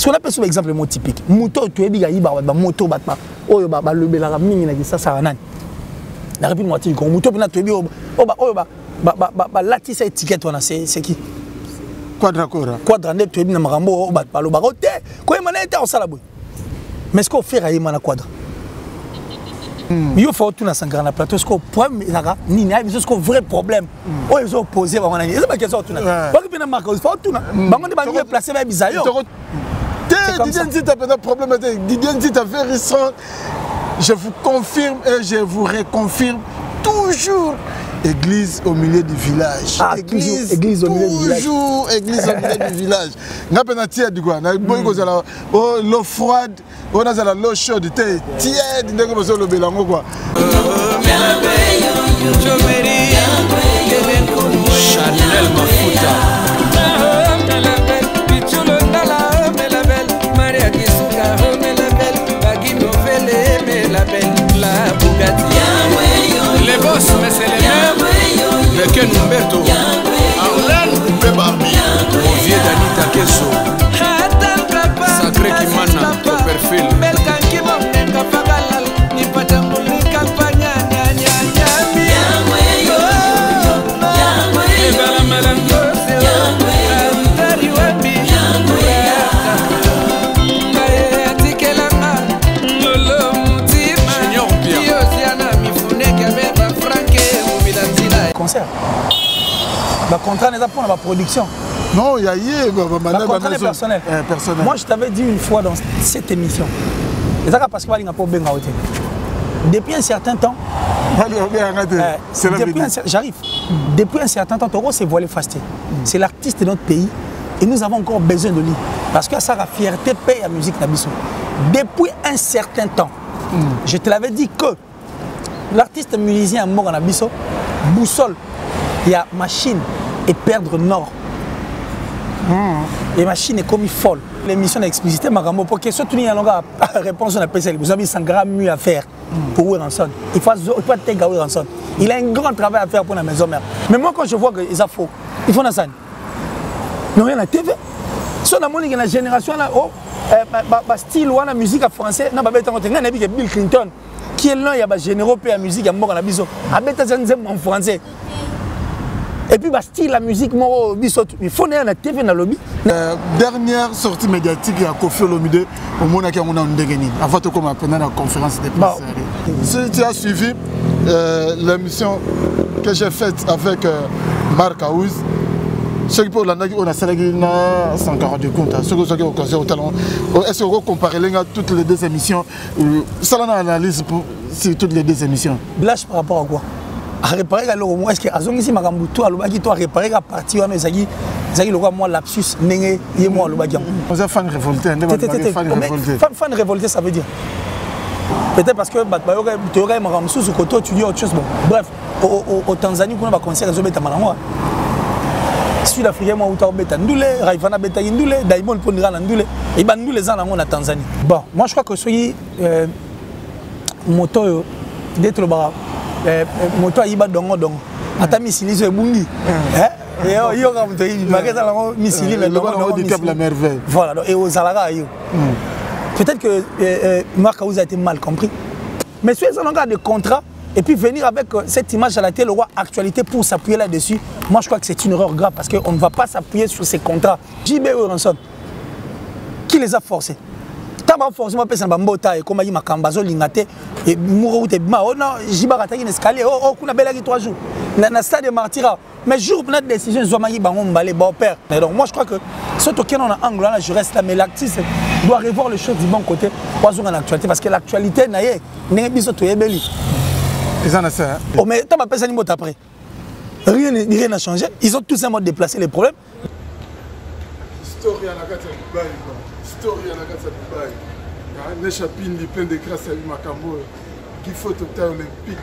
Ce qu'on appelle par exemple le mot typique. Moto, tu es bigaï, moto, batma. Oh, le belara mini, ça, ça va. La république moitié, quand moto, tu es là, c'est étiquette, c'est qui? Quadracora. Quadra, tu es bien marambo, batma, le baroté. Quoi, il m'a été en salabou. Mais ce qu'on fait, il m'a quadra. Il faut tout dans un plateau. Ce qu'on problème, ni ce qu'on vrai problème. Oh, ils ont posé, c'est pas question tout. Pas que bien marqué, il faut tout. On va placer même bizarre. Didier Nzit a un problème. Didier Nzit a fait récent. Je vous confirme et je vous reconfirme toujours. Église au milieu du village. Ah, église au milieu du village. Toujours église au milieu du village. N'a pas de du quoi. L'eau froide, on a l'eau chaude, tiède, n'est pas le bélango quoi. Chanel Mafuta. Les boss, mais c'est les mêmes. Mais Ken Humberto, Arlen Coupé Barbie, mon vieux Danita Kesso, Sacré Kimana, Copperfield. Concert. Le contrat n'est pas pour la production. Non, il y a le contrat est personnel. Moi, je t'avais dit une fois dans cette émission. Parce que depuis un certain temps, j'arrive. Depuis un certain temps, Toro s'est voilé fasté. C'est l'artiste de notre pays et nous avons encore besoin de lui. Parce que ça, la fierté paye la musique Nabiso. Depuis un certain temps, je te l'avais dit que l'artiste musicien mort en Nabiso, boussole, il y a machine et perdre nord. Les machines est comme folle. L'émission d'explicité m'a rambo pour que soit il y a une réponse on appelle ça. Vous avez 100 grammes mieux à faire pour Wilson. Il faut être Wilson. Il a un grand travail à faire pour la maison mère. Mais moi quand je vois que ils a faux, ils font ça. Non rien à TV. Si on a montré que la génération là, style ou la musique français, non pas bête on Bill Clinton. Qui est là, il y a des généraux et la musique, il y a mort en abisso. En français. Et puis, style, la musique, il faut aller à la TV dans le lobby. Dernière sortie médiatique, il y a Kofi Olomide, au moment où on a une dégaine. Avant de commencer pendant la conférence des presse. Si tu as suivi l'émission que j'ai faite avec Marc Aouz, ce qui pour l'année, on a sélectionné 142 comptes. Ce qui est occasion au talent. Est-ce qu'on compare toutes les deux émissions? Ça, on a analyse sur toutes les deux émissions. Blâche par rapport à quoi? À réparer la logo, est-ce que Azongi Magambuto, à l'obagi, toi, réparer la partie, on a Zagi, le roi, moi, lapsus, n'est moi, l'obagi. On est fan révolté, fan révolté, ça veut dire. Peut-être parce que tu aurais Magamsous ou Koto, tu dis autre chose. Bref, au Tanzanie, on a un concert, ils ont été malins. Sud-Africain, moi, où beta ndoule, Raifana beta ndoule, Daimon pondra ndoule, et ben nous les gens en Tanzanie. Bon, moi je crois que soyez moto d'être le bar, moto iba dongo dongo. Ata misili so ebungi. Yo comme tu dis, magazine la misili mais dongo du Cap la merveille. Voilà, et aux Zalaga yo. Peut-être que Marc Aouz a été mal compris. Mais si on a des contrats et puis venir avec cette image à la télé, le roi actualité pour s'appuyer là-dessus, moi je crois que c'est une erreur grave parce qu'on ne va pas s'appuyer sur ces contrats. JB Ranson, qui les a forcés? T'as forcément fait un bambota et comme il m'a cambazo lingate et mourou te ma oh non JB rataki escalier oh kuna bela qui 3 jours na stade de Martira mais jour pour notre décision Zomagi bango mbalé bon père. Donc moi je crois que ce token on a angle là je reste là mais l'artiste doit revoir les choses du bon côté pour en actualité parce que l'actualité naie n'est biso to yebeli. Oh mais t'as pas pensé ni mot après. Rien n'a changé. Ils ont tout simplement déplacé les problèmes. Story à la carte de Dubaï. Story à la carte de Dubaï. Les chapines plein de grâce à Makambo. Qui faut tout temps olympique.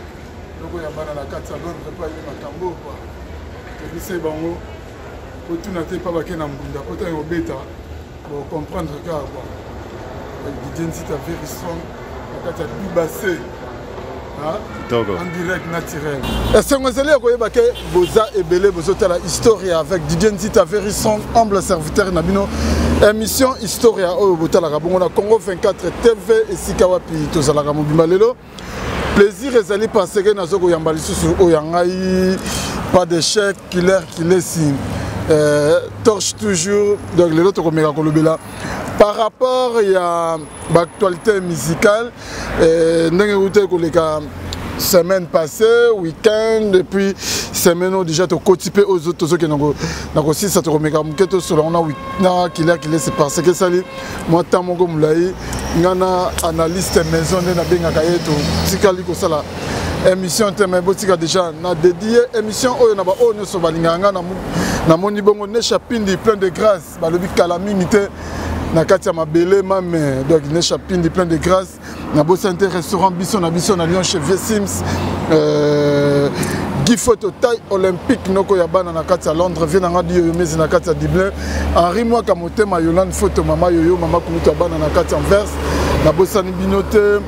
Donc il y a la carte de Dubaï Makambo quoi. Et c'est bon. Pour tout n'attendre pas baquer dans Mbunda. Pour t'en bêta. Pour comprendre le cas quoi. Didier Nzit a very strong. La carte de Dubaï. En direct naturel. Est-ce que vous allez voir que Boza et Belé, vous avez la Historia avec Didier Nzita, Verisson, humble serviteur Nabino. Émission Historia, au Congo 24 TV et Sikawapi, Tozalaga Mobimalelo. Plaisir et zali parce que nous avons yambali sous Oyangaï, pas d'échec, killer, torche toujours, donc les autres comme Kolobela. Par rapport à l'actualité musicale, semaine passée, week-end, et puis semaine déjà tu cotisé aux autres qui n'ont pas aussi ça te remet comme que tu sur on a killer c'est parce que ça moi tant mon gomme là il y a analyste maison de na benga kayeto tikali ko sala émission thème botika déjà na dédié émission oyo na ba ono so balinganga na moni bongo ne chapindi plein de grâce ba lobi calamité na kati ya mabele mame donc ne chapindi plein de grâce na bosante restaurant biso na Lyon chez Vieux Sims Guy photo taille olympique noko ya bana na kati ya Londres vient na radio yo mezi na kati ya Dublin Henri moi kamotema Yolande photo mama yoyo mama kumuta bana na kati ya Anvers na bosani binote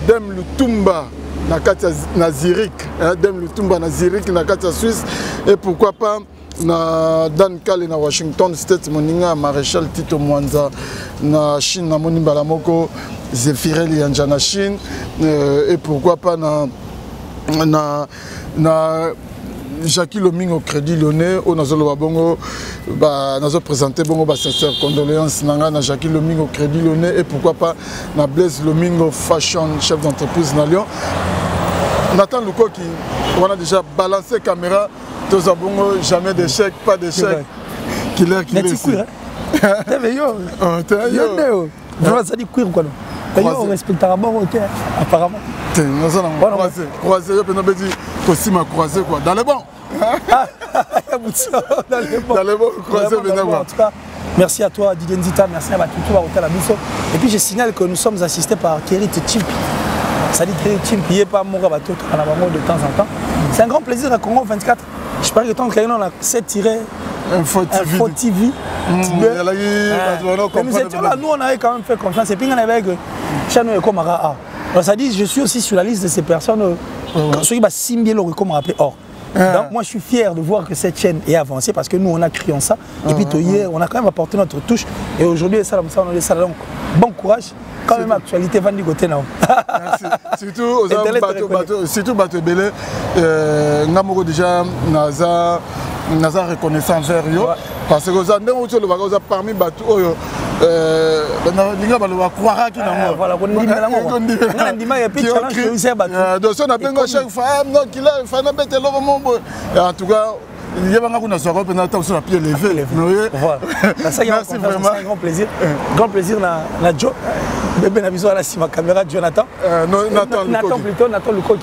Dem Lutumba na kati na Zurich Dem Lutumba na Zurich na kati ya Suisse et pourquoi pas na Dan Kale na Washington State moninga Maréchal Tito Mwanza na Chine na moni balamoko Zéphirel Yanja na Chine et pourquoi pas na Jackie Loming au Crédit Lyonnais au Nazolo Bongo nazo présenté bongo ba sincère condoléances na Jackie Loming au Crédit Lyonnais et pourquoi pas na Blaise Loming au Fashion chef d'entreprise na Lyon. Nathan Luko qui on a déjà balancé caméra tous à bongo jamais d'échec pas d'échec killer mais yo vraiment ça dit queer quoi on respectera bon OK apparemment nous allons croiser je peux nous dire aussi ma croiser quoi dans les bons dans les bons croiser en tout cas merci à toi Didier Nzita merci à Batutu à Hotel Abisso et puis je signale que nous sommes assistés par Kérit Chimpi ça dit Kérit Chimpi n'est pas mon bateau à la banque de temps en temps c'est un grand plaisir à Congo 24 je parie que tant qu'on a 7 tirés Info TV. Nous étions là, nous on avait quand même fait confiance. Et puis on avait que Chano et Komara A. Ça dit, je suis aussi sur la liste de ces personnes. Ceux qui Simbié le comme rappelé or. Donc moi je suis fier de voir que cette chaîne est avancée parce que nous on a cru en ça. Et puis hier on a quand même apporté notre touche. Et aujourd'hui ça on est ça donc bon courage. Quand même actualité va du côté là. Merci. Surtout bateau belé. Namoro déjà naza reconnaissant vers yo parce que vous avez le bagage parmi bateau oyo ninga baloba croira qui na voilà on dit mais puis challenge que c'est bateau donc on a bengo chaque fois non qu'il a fait na bête lo mombo en tout cas il y a beaucoup de choses qu'on a sur la pied levé voilà ça y est vraiment un grand plaisir na Joe bébé na biso la si ma caméra Jonathan Nathan Luko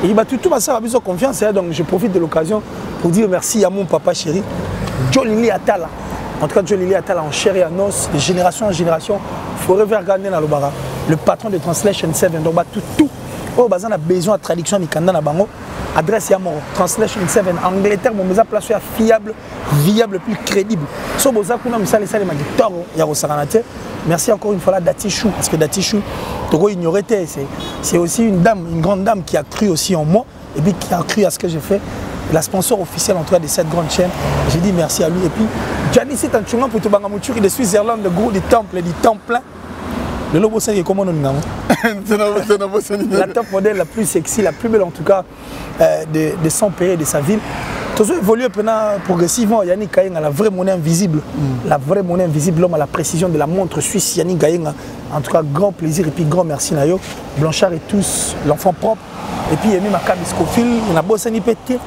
il va tout ça a besoin de confiance donc je profite de l'occasion pour dire merci à mon papa chéri Joe Lili Atala. En tout cas Joe Lili Atala en chair et en os de génération en génération forever gardé dans le bara le patron de Translation 7 donc tout oh bazan a besoin de traduction mikanda na bango adresse ya mort Translation 7 Angleterre mon mesa place fiable viable plus crédible so boza kuna misala sale ma gitoro ya rosaranate merci encore une fois là Datichou parce que Datichou Togo ignorait c'est aussi une dame une grande dame qui a cru aussi en moi et puis qui a cru à ce que j'ai fait la sponsor officielle en tout cas de cette grande chaîne j'ai dit merci à lui et puis Gianni c'est un chunga pour Tobanga Mouchuri de Switzerland le gros du temple du temple le lobo c'est comment nous n'avons la top modèle la plus sexy la plus belle en tout cas de son pays de sa ville tout ça évolue progressivement Yannick Kayenga la vraie monnaie invisible l'homme à la précision de la montre suisse Yannick Kayenga en tout cas grand plaisir et puis grand merci Nayo Blanchard et tous l'enfant propre et puis Yemi Makabiscofil il a bossé ni pété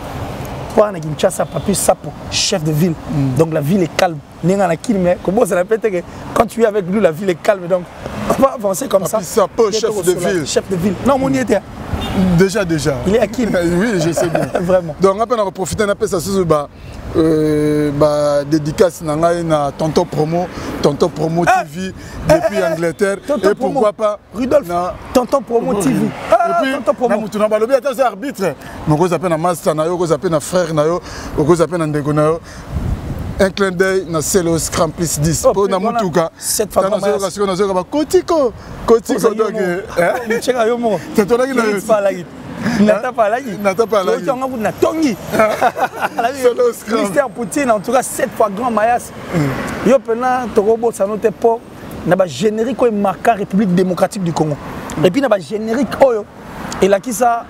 pour un Kinshasa Papu Sapo chef de ville donc la ville est calme mais comment ça répète que quand tu es avec lui la ville est calme donc on va avancer comme ça Sapo chef de ville non mon y était déjà il est à qui oui je sais bien vraiment donc après on va profiter un peu ça sur dédicace na tonton promo TV depuis Angleterre et pourquoi pas Rudolph tonton promo TV et puis na mutu na balobi ata c'est arbitre moko zapena master na yo ko zapena frère na yo ko zapena ndeko na yo un clin d'œil na Celo Scrum plus 10 pour na mutuka cette fois na Kotiko donc cheka yo mo c'est toi là qui Nata Palagi. Tongi. Mystère Poutine, en tout cas, 7 fois grand Mayas. Yo pena Torobo, ça note pas. N'a pas générique qui marque République démocratique du Congo. Et puis n'a pas générique Oyo. Et là qui ça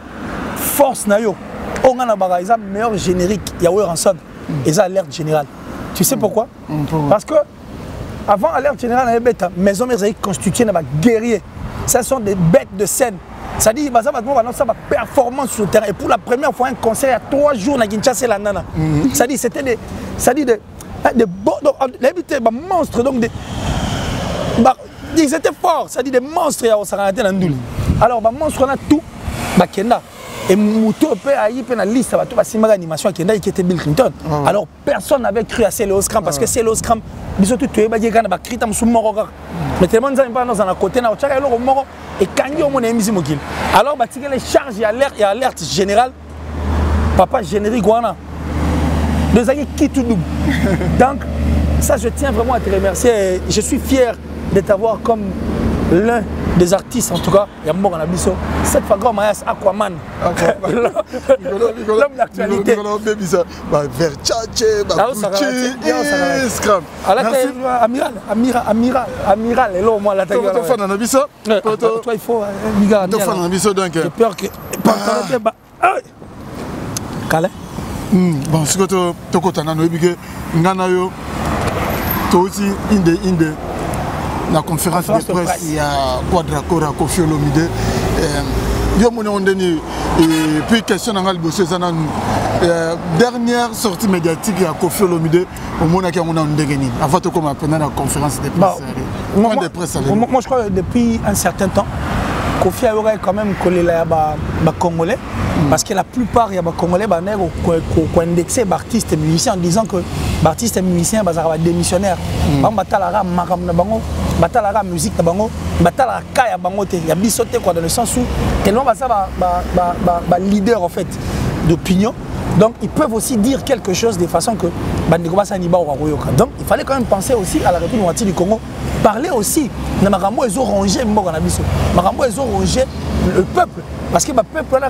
force na yo. On a un meilleur générique. Il y a eu ensemble. Et ça alerte générale. Tu sais pourquoi? Parce que avant alerte générale, les bêtes, maison mais constituées n'a pas guerrier. Ce sont des bêtes de scène. Ça dit, ça va performance sur le terrain. Et pour la première fois, un concert il y a 3 jours à Kinshasa et la nana. Ça dit, c'était des monstres. Donc ils étaient forts. Ça dit des monstres. Alors, les monstres, on a tout. Kenda. Et Mouto peut aller dans la liste de l'animation qui était Bill Clinton. Alors, personne n'avait cru à Celo Scrum parce que Celo Scrum, ils ont tout tué. Mais tout le monde dans un côté, et quand on est mis alors, les charges, il y a alerte générale. Papa générique, deux années qui tout double. Donc, ça, je tiens vraiment à te remercier. Je suis fier de t'avoir comme l'un des artistes, en tout cas, il y a mort en abysso. Cette fois, grand Mayas Aquaman. L'homme d'actualité. Amiral, et là, au moins, la taille. Toi, il faut. J'ai peur que. Calais. Bon, ce que tu as la conférence de presse, il y a Quadracora, Kofi Olomide. Et puis, question dans le dernière sortie médiatique, il y a Kofi Olomide. Au moment où on a un dégaini. Avant de commencer la conférence de presse. Moi, je crois que depuis un certain temps, Kofi a quand même collé les Congolais. Parce que la plupart des Congolais ont indexé les artistes et musiciens en disant que les artistes et musiciens sont démissionnaires. Ils ont la musique, ils ont il y a bisoté dans le sens où tellement leader en fait d'opinion. Donc ils peuvent aussi dire quelque chose de façon que donc il fallait quand même penser aussi à la République du Congo, parler aussi de Marambo ils ont rongé le peuple parce que le peuple là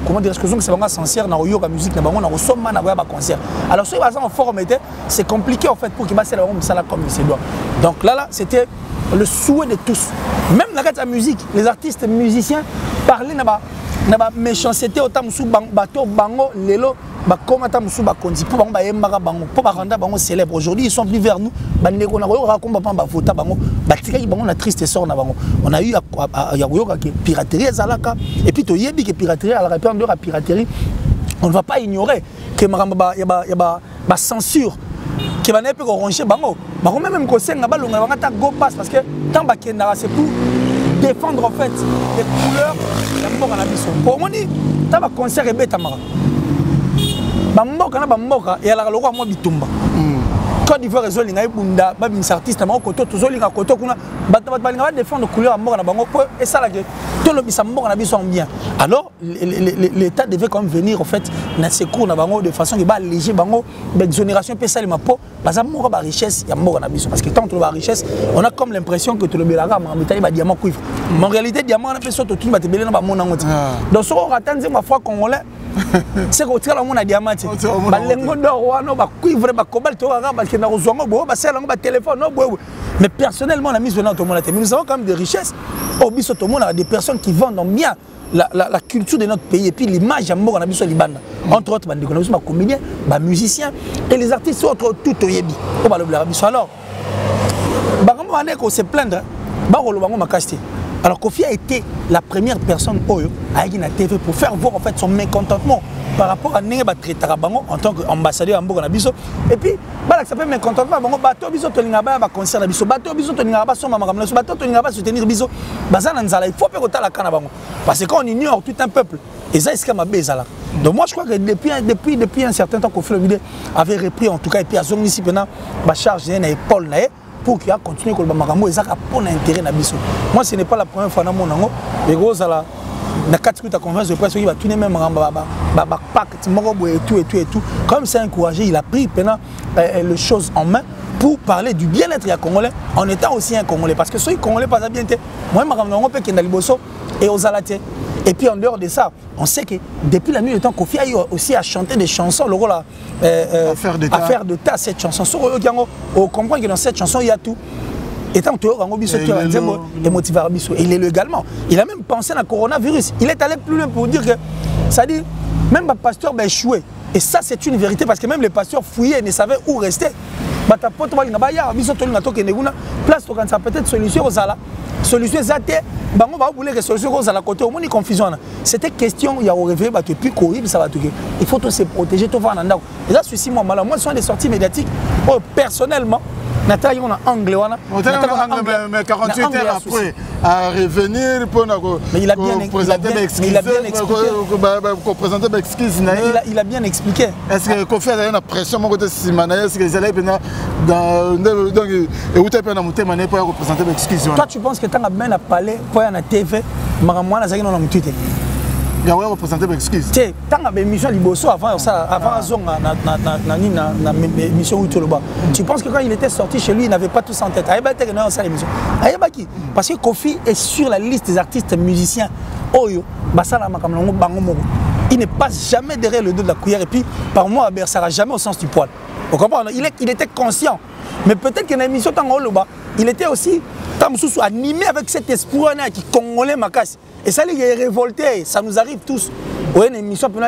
comment dire que c'est vraiment sincère dans la musique dans le concert. Alors si en forme c'est compliqué en fait pour qu'ils passent la comme il se doit. Donc là c'était le souhait de tous. Même dans la musique, les artistes musiciens parlaient na ba méchanceté autant musu bato bango lelo ba komata musu ba konzi pour bango ba yembaka bango pour ba rendre bango célèbre. Aujourd'hui ils sont venus vers nous ba ndeko na koyoka komba pa ba vota bango ba tikaki bango na triste sort na bango. On a eu ya koyoka que piraterie ezalaka et puis to yebi que piraterie à la répétition de la piraterie on ne va pas ignorer que maramba ya ba censure qui va n'être ranger bango bango même ko senga ba longa ba ta go pass parce que tant ba kenda c'est pour défendre en fait les couleurs de la mort en abysso. Pour moi, tu as un concert et bête à Mara. Bamboka et à la loi moi bitumba. Quand il veut résoudre les bunda, les artistes, les koto, tous les koto, va défendre les couleurs à mort en bango et ça là que tout le bisa mort en abysso bien. Alors l'État devait quand même venir en fait dans ces cours na bango de façon qui va alléger bango d'exonération peut ça les mapo parce que mort ba richesse il y a mort en abysso parce que tant que la richesse on a comme l'impression que tout le belaga mais ba diamant cuivre. Mais en réalité diamant on a fait surtout tout ba te belé na ba mon nango. Donc so on attend ma foi congolais c'est que tu as mon diamant ba lengo d'or wana ba cuivre ba cobalt to parce que na rozongo bo ba sel ba téléphone no bo. Mais personnellement on a mis dans tout le monde mais nous avons quand même des richesses au biso tout le monde a des personnes qui vendent bien la culture de notre pays et puis l'image à mort en abysso libanda entre autres des comédiens, des musiciens et les artistes autres tout au yebi au balob abysso. Alors bango ane ko se plaindre bango bango makasti. Alors Kofi a été la première personne à aller à la TV pour faire voir en fait son mécontentement par rapport à Nenga Batretara Bango en tant qu'ambassadeur à Mboka Nabiso. Et puis, ça s'appelle mécontentement. Bango Bato Biso Toningaba va concert Nabiso. Bato Biso Toningaba son maman Nabiso. Bato Toningaba soutenir Biso. Bazan Nzala. Il faut faire autant la canne à Bango. Parce que quand on ignore tout un peuple, et ça c'est comme Bezala. Donc moi je crois que depuis un certain temps Kofi Olomide avait repris en tout cas et puis à son ici maintenant ma charge d'un épaule là. Pour qu'il a continué à faire des intérêt. Moi, ce n'est pas la première fois que je suis na 4 minutes à conférence de presse, il va tourner même et tout. Comme c'est encouragé, il a pris les choses en main pour parler du bien-être des Congolais en étant aussi un Congolais. Parce que ceux Congolais pas bien, moi, je suis et aux Alatés. Et puis en dehors de ça, on sait que depuis la nuit de temps, Kofi a eu aussi à chanter des chansons, le rôle à faire de tas cette chanson. On comprend que dans cette chanson, il y a tout. Et tant que il est le également. Il a même pensé à la coronavirus. Il est allé plus loin pour dire que, ça dit, même le pasteur va échouer. Et ça, c'est une vérité parce que même les pasteurs fouillaient et ne savaient où rester. Peut-être solution aux ala. Solution zate, bango ba voulait que solution aux ala côté au moins confusion. C'était question il y a au réveil bah puis corrible ça va tout. Il faut tous se protéger tout va nanda. Et là ceci moi malheureusement sont des sorties médiatiques. Oh, personnellement Nathalie on a anglais mais 48 heures après à revenir pour mais il a bien expliqué. Il a bien expliqué. Est-ce que Kofi a une pression mon côté Simana est-ce que les allez dans donc et où tu peux na muté mané pour représenter l'excuse. Toi tu penses que tu as bien à parler pour na TV maramwa na zaki na mutité. Il va représenter l'excuse. Tu sais, tant que l'émission Liboso avant ça, avant na émission où tu penses que quand il était sorti chez lui, il n'avait pas tout ça en tête. Parce que Kofi est sur la liste des artistes musiciens. Il ne passe jamais derrière le dos de la cuillère et puis par moi, il ne sera jamais au sens du poil. Vous comprenez? Il était conscient. Mais peut-être que dans l'émission il était aussi animé avec cet esprit qui congolais macasse. Et ça, il est révolté, ça nous arrive tous. Oui, une émission, mais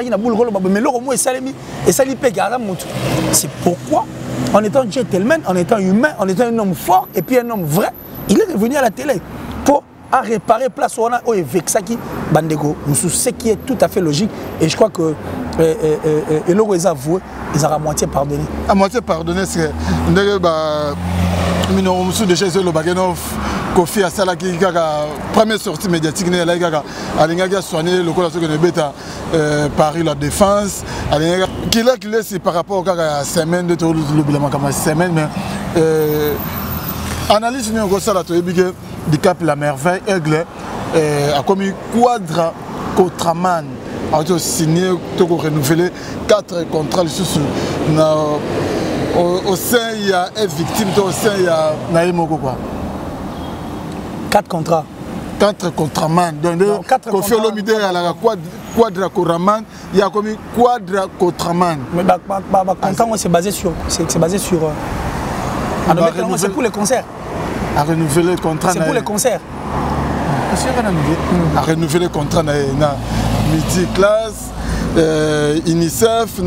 c'est pourquoi, en étant gentleman, en étant humain, en étant un homme fort et puis un homme vrai, il est revenu à la télé pour réparer place où on a Vexaki Bandego. Ce qui est tout à fait logique. Et je crois que et là où ils avouent, ils ont à moitié pardonné. À moitié pardonné, c'est que déjà le Bagenov Kofi a ça qui première sortie médiatique a soigné le corps de Paris la défense qu'il est par rapport à la semaine de la semaine mais analyse une ça la du Cap la merveille aigle a commis quadra Contraman a signé pour renouveler 4 contrats au sein il y a une victime au sein il y a Naïmoko quoi 4 contrats. 4 contraman. Donc, Kofi Olomide à la quadra Contraman, il y a comme quadra Contraman. Mais contrat, c'est basé sur. C'est basé sur. C'est pour les concerts. À renouveler le contrat. C'est pour les concerts. À renouveler le contrat dans Midi Classe, UNICEF,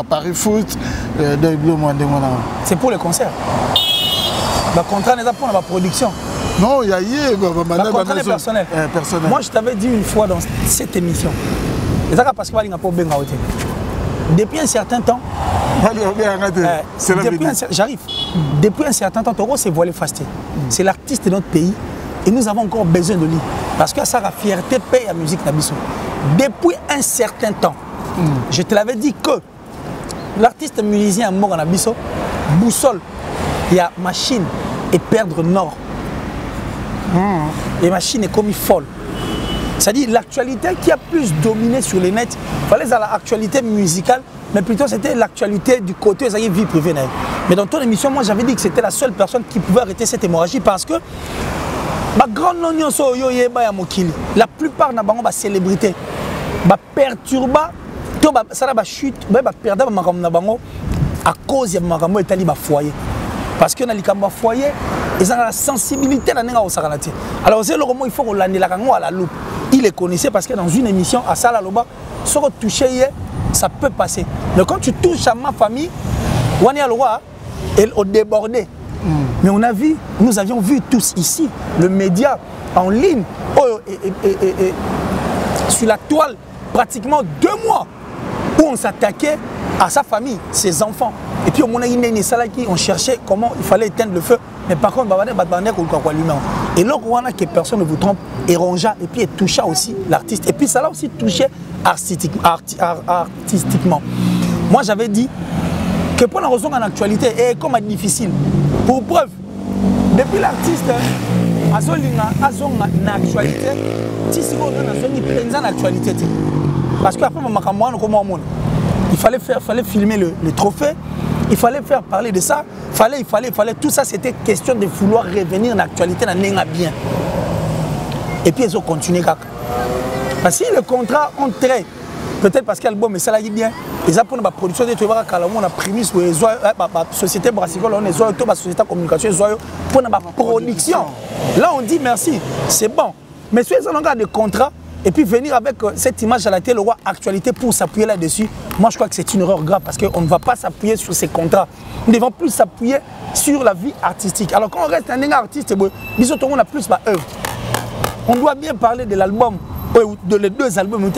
Paris Foot, c'est pour les concerts. Le contrat n'est pas pour la production. Non, il y a un contrat personnel. Moi, je t'avais dit une fois dans cette émission, parce que depuis un certain temps, j'arrive. Depuis un certain temps, Toro s'est voilé fasté. C'est l'artiste de notre pays et nous avons encore besoin de lui. Parce que ça a fierté paye la musique Nabiso. Depuis un certain temps, je te l'avais dit que l'artiste musicien est mort en Nabiso, boussole, il y a machine et perdre nord. Les machines est comme folle. C'est-à-dire l'actualité qui a plus dominé sur les nets, il fallait à l'actualité musicale, mais plutôt c'était l'actualité du côté de la vie privée. Mais dans ton émission, moi j'avais dit que c'était la seule personne qui pouvait arrêter cette hémorragie parce que la plupart n'a pas célébrité. Perturba, ça va chute, perdre à cause de ma foyer. Parce que dans le foyer, ils ont la sensibilité dans le saranati. Alors c'est le moment il faut qu'on l'année à la loupe. Il les connaissait parce que dans une émission à Salaloba, si on touche ça peut passer. Mais quand tu touches à ma famille, on est à loi, elle a débordé. Mais on a vu, nous avions vu tous ici, le média en ligne, sur la toile, pratiquement 2 mois, où on s'attaquait à sa famille, ses enfants. Et puis on cherchait comment il fallait éteindre le feu. Mais par contre, et là, que personne ne vous trompe, et rongea, et puis il toucha aussi l'artiste. Et puis ça l'a aussi touché artistiquement. Moi j'avais dit que pour la raison en actualité, est comme difficile. Pour preuve, depuis l'artiste azonga na actualité ti siko na zoni penza na actualité parce que après makamwana comment on il fallait filmer le trophée, il fallait faire parler de ça, il fallait tout ça, c'était question de vouloir revenir dans l'actualité dans nenga bien. Et puis ils ont continué parce que le contrat entré peut-être parce que l'album ça l'a dit bien. Ils ont pour la production de Toyota Kalamo, on a prémisse pour la société brassicole, on est la société de communication, pour la production. Là, on dit merci, c'est bon. Mais si on a des contrats, et puis venir avec cette image à la télé, actualité pour s'appuyer là-dessus, moi je crois que c'est une erreur grave parce qu'on ne va pas s'appuyer sur ces contrats. Nous devons plus s'appuyer sur la vie artistique. Alors quand on reste un artiste, on a plus œuvre. On doit bien parler de l'album, de les deux albums.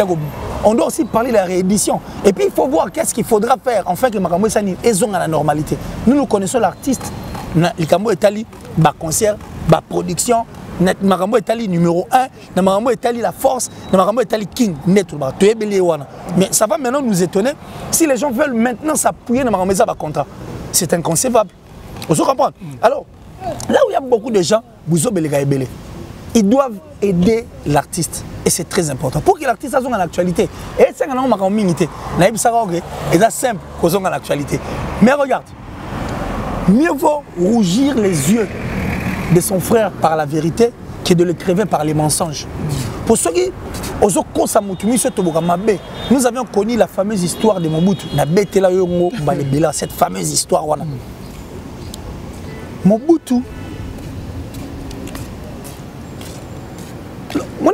On doit aussi parler de la réédition. Et puis il faut voir qu'est-ce qu'il faudra faire enfin que Makambo Sani est à la normalité. Nous connaissons l'artiste, Makambo Etali, concert, production, Makambo Etali numéro 1, Makambo Etali la force, Makambo Etali king, net. Mais ça va maintenant nous étonner si les gens veulent maintenant s'appuyer dans Makambo Etali contrat. C'est inconcevable. Vous comprenez? Alors, là où il y a beaucoup de gens, ils doivent aider l'artiste. Et c'est très important. Pour que l'artiste soit en actualité. Et c'est un simple qu'on soit en actualité. Mais regarde, mieux vaut rougir les yeux de son frère par la vérité que de le crever par les mensonges. Pour ceux qui nous avions connu la fameuse histoire de Mobutu. Cette fameuse histoire. Mobutu,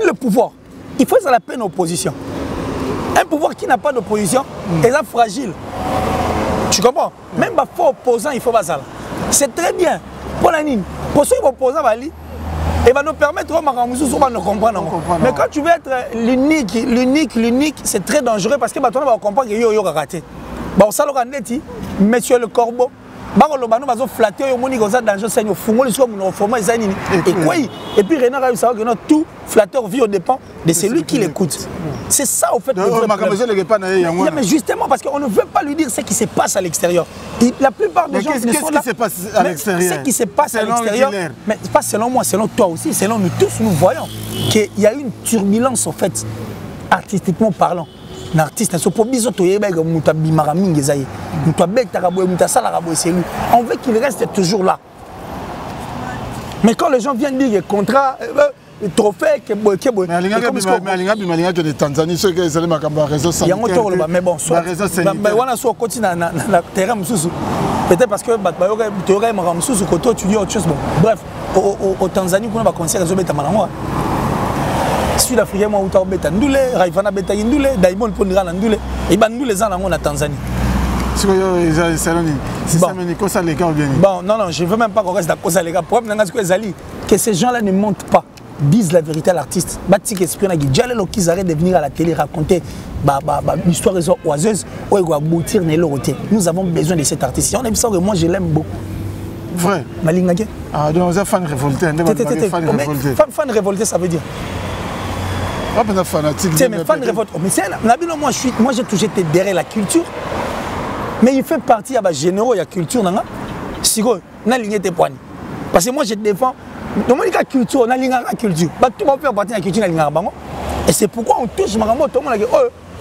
le pouvoir, il faut ça la peine opposition. Un pouvoir qui n'a pas d'opposition est fragile. Tu comprends? Même les faux opposants, il faut pas ça. C'est très bien. Pour la ligne. Pour ceux qui opposent à il va nous permettre de comprendre. Mais quand tu veux être l'unique, c'est très dangereux parce que tu vas comprendre que tu as raté. Monsieur le Corbeau, et puis Renan va savoir que tout flatteur vit au dépend de celui qui l'écoute. C'est ça au fait. Mais justement parce qu'on ne veut pas lui dire ce qui se passe à l'extérieur. La plupart des gens ne sont là. Qu'est-ce qui se passe à l'extérieur? Ce qui se passe à l'extérieur, mais pas selon moi, selon toi aussi, selon nous tous, nous voyons qu'il y a une turbulence en fait, artistiquement parlant. L'artiste, on veut qu'il reste toujours là. Mais quand les gens viennent dire que contrat, trophée, que Tanzanie, ceux qui sont réseau sanitaire. Mais bon, peut-être parce que tu dis autre chose. Bref, au Tanzanie, on va conseiller les Sud-Africain, moi, où tu as Ndoule, Raifana Beta Ndoule, Daimon Pondira Ndoule, et Ndoule les gens en Tanzanie. Bon, non, je ne veux même pas qu'on reste à cause des gars. Que ces gens-là ne montent pas, disent la vérité à l'artiste. Batik esprit na gidjale qu'ils arrêtent de venir à la télé raconter l'histoire des oiseuses ou aboutir ne l'autre. Nous avons besoin de cet artiste. On aime ça que moi je l'aime beaucoup. Vrai. Malingake. Ah, donc vous êtes fan révolté. Fan révolté, ça veut dire. Pas fanatique. Mais fan révolté. Mais moi j'ai toujours été derrière la culture. Mais il fait partie de la généraux, il y a culture. Si vous avez des poignées. Parce que moi je défends. Dans la culture, on a la culture. Tout le monde fait partie de la culture. Et c'est pourquoi on touche tout le monde a dit,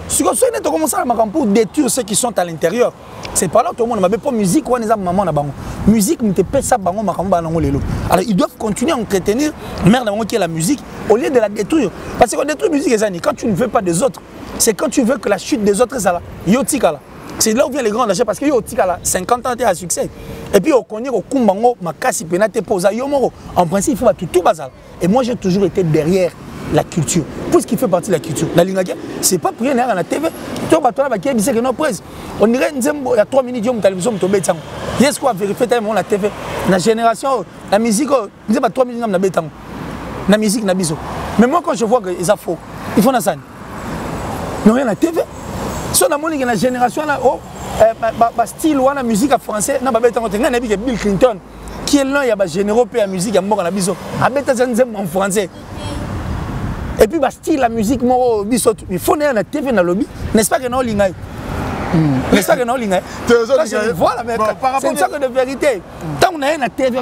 si vous commencez à pour détruire ceux qui sont à l'intérieur, c'est pas là tout le monde n'a pas musique ou maman na bango. Musique ne pas ça bango makambo lelo. Alors ils doivent continuer à entretenir merde qui est la musique au lieu de la détruire. Parce qu'on détruit la musique quand tu ne veux pas des autres, c'est quand tu veux que la chute des autres ça là. Yotika. C'est là où vient les grands lâchers parce que Yotika 50 ans à succès. Et puis on connaît au kumbango makasi penate posa yomoro. En principe il faut tout bazar. Et moi j'ai toujours été derrière la culture. Puisqu'il fait partie de la culture. La ligne, c'est pas pour rien à la TV. On dirait il y a 3 minutes, il y a télévision, il y a quoi vérifier la TV. La génération, la musique, il y a 3 minutes, la musique, la biso. Mais moi, quand je vois que c'est faux, il faut ça. Non, rien la TV. Si on a la génération, style ou la musique française, on a Bill Clinton, qui est là, il y a généraux et la musique, il y a biso. En français. Et puis, style la musique, il faut aller à la TV dans le lobby. N'est-ce pas que non, l'ingay? N'est-ce pas que non, l'ingay? Voilà, mais c'est une sorte de vérité. Tant qu'on a la TV,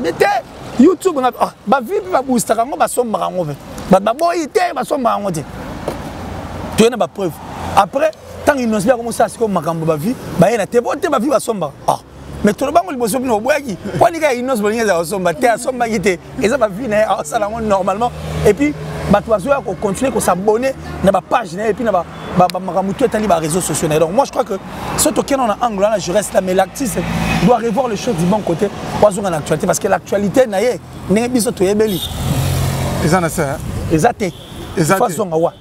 YouTube ba vie ba booster kango ba somba kango ba boy te ba somba kango te tu as ba preuve après tant il nous bien comme ça c'est comme makambo ba vie ba yena te bote ba vie ba somba mais tout le bango liboso bino boyaki kwani ka inos bolinga za somba te somba kite eza ba vie na sala normalement et puis ba tu vas continuer ko s'abonner na ba page et puis na ba makambo tout etali ba réseaux sociaux donc moi je crois que ce token on a angle là je reste là mais l'artiste doit revoir les choses du bon côté pour en actualité parce que l'actualité na ye n'est biso to yebeli ezana ça ezate façon awa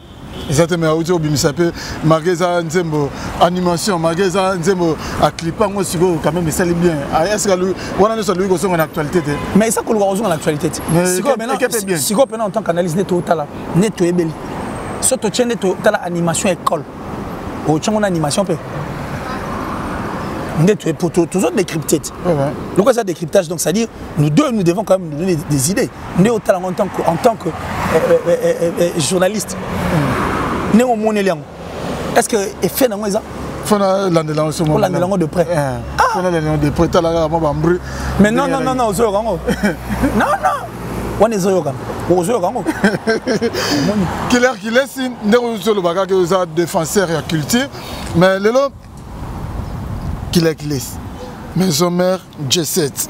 exactement audio bimisapé mageza nzembo animation mageza nzembo a clipant moi sigo quand même ça bien est-ce que on a celui qui sont en actualité mais ça que le en actualité sigo maintenant en tant qu'analyste neto tala neto yebeli surtout chaîne neto tala animation école au chango animation pe pour toujours décrypter. Le quoi ça décryptage donc c'est-à-dire nous deux nous devons quand même nous donner des idées. Nous en tant que journaliste. Nous au monde est-ce que effet dans ça? Faut la langue de près. Faut la langue de près là mais non non. On est zoyoga. Qui laisse ne sur le bagage que défenseur et culture mais le qu'il est maison mère J7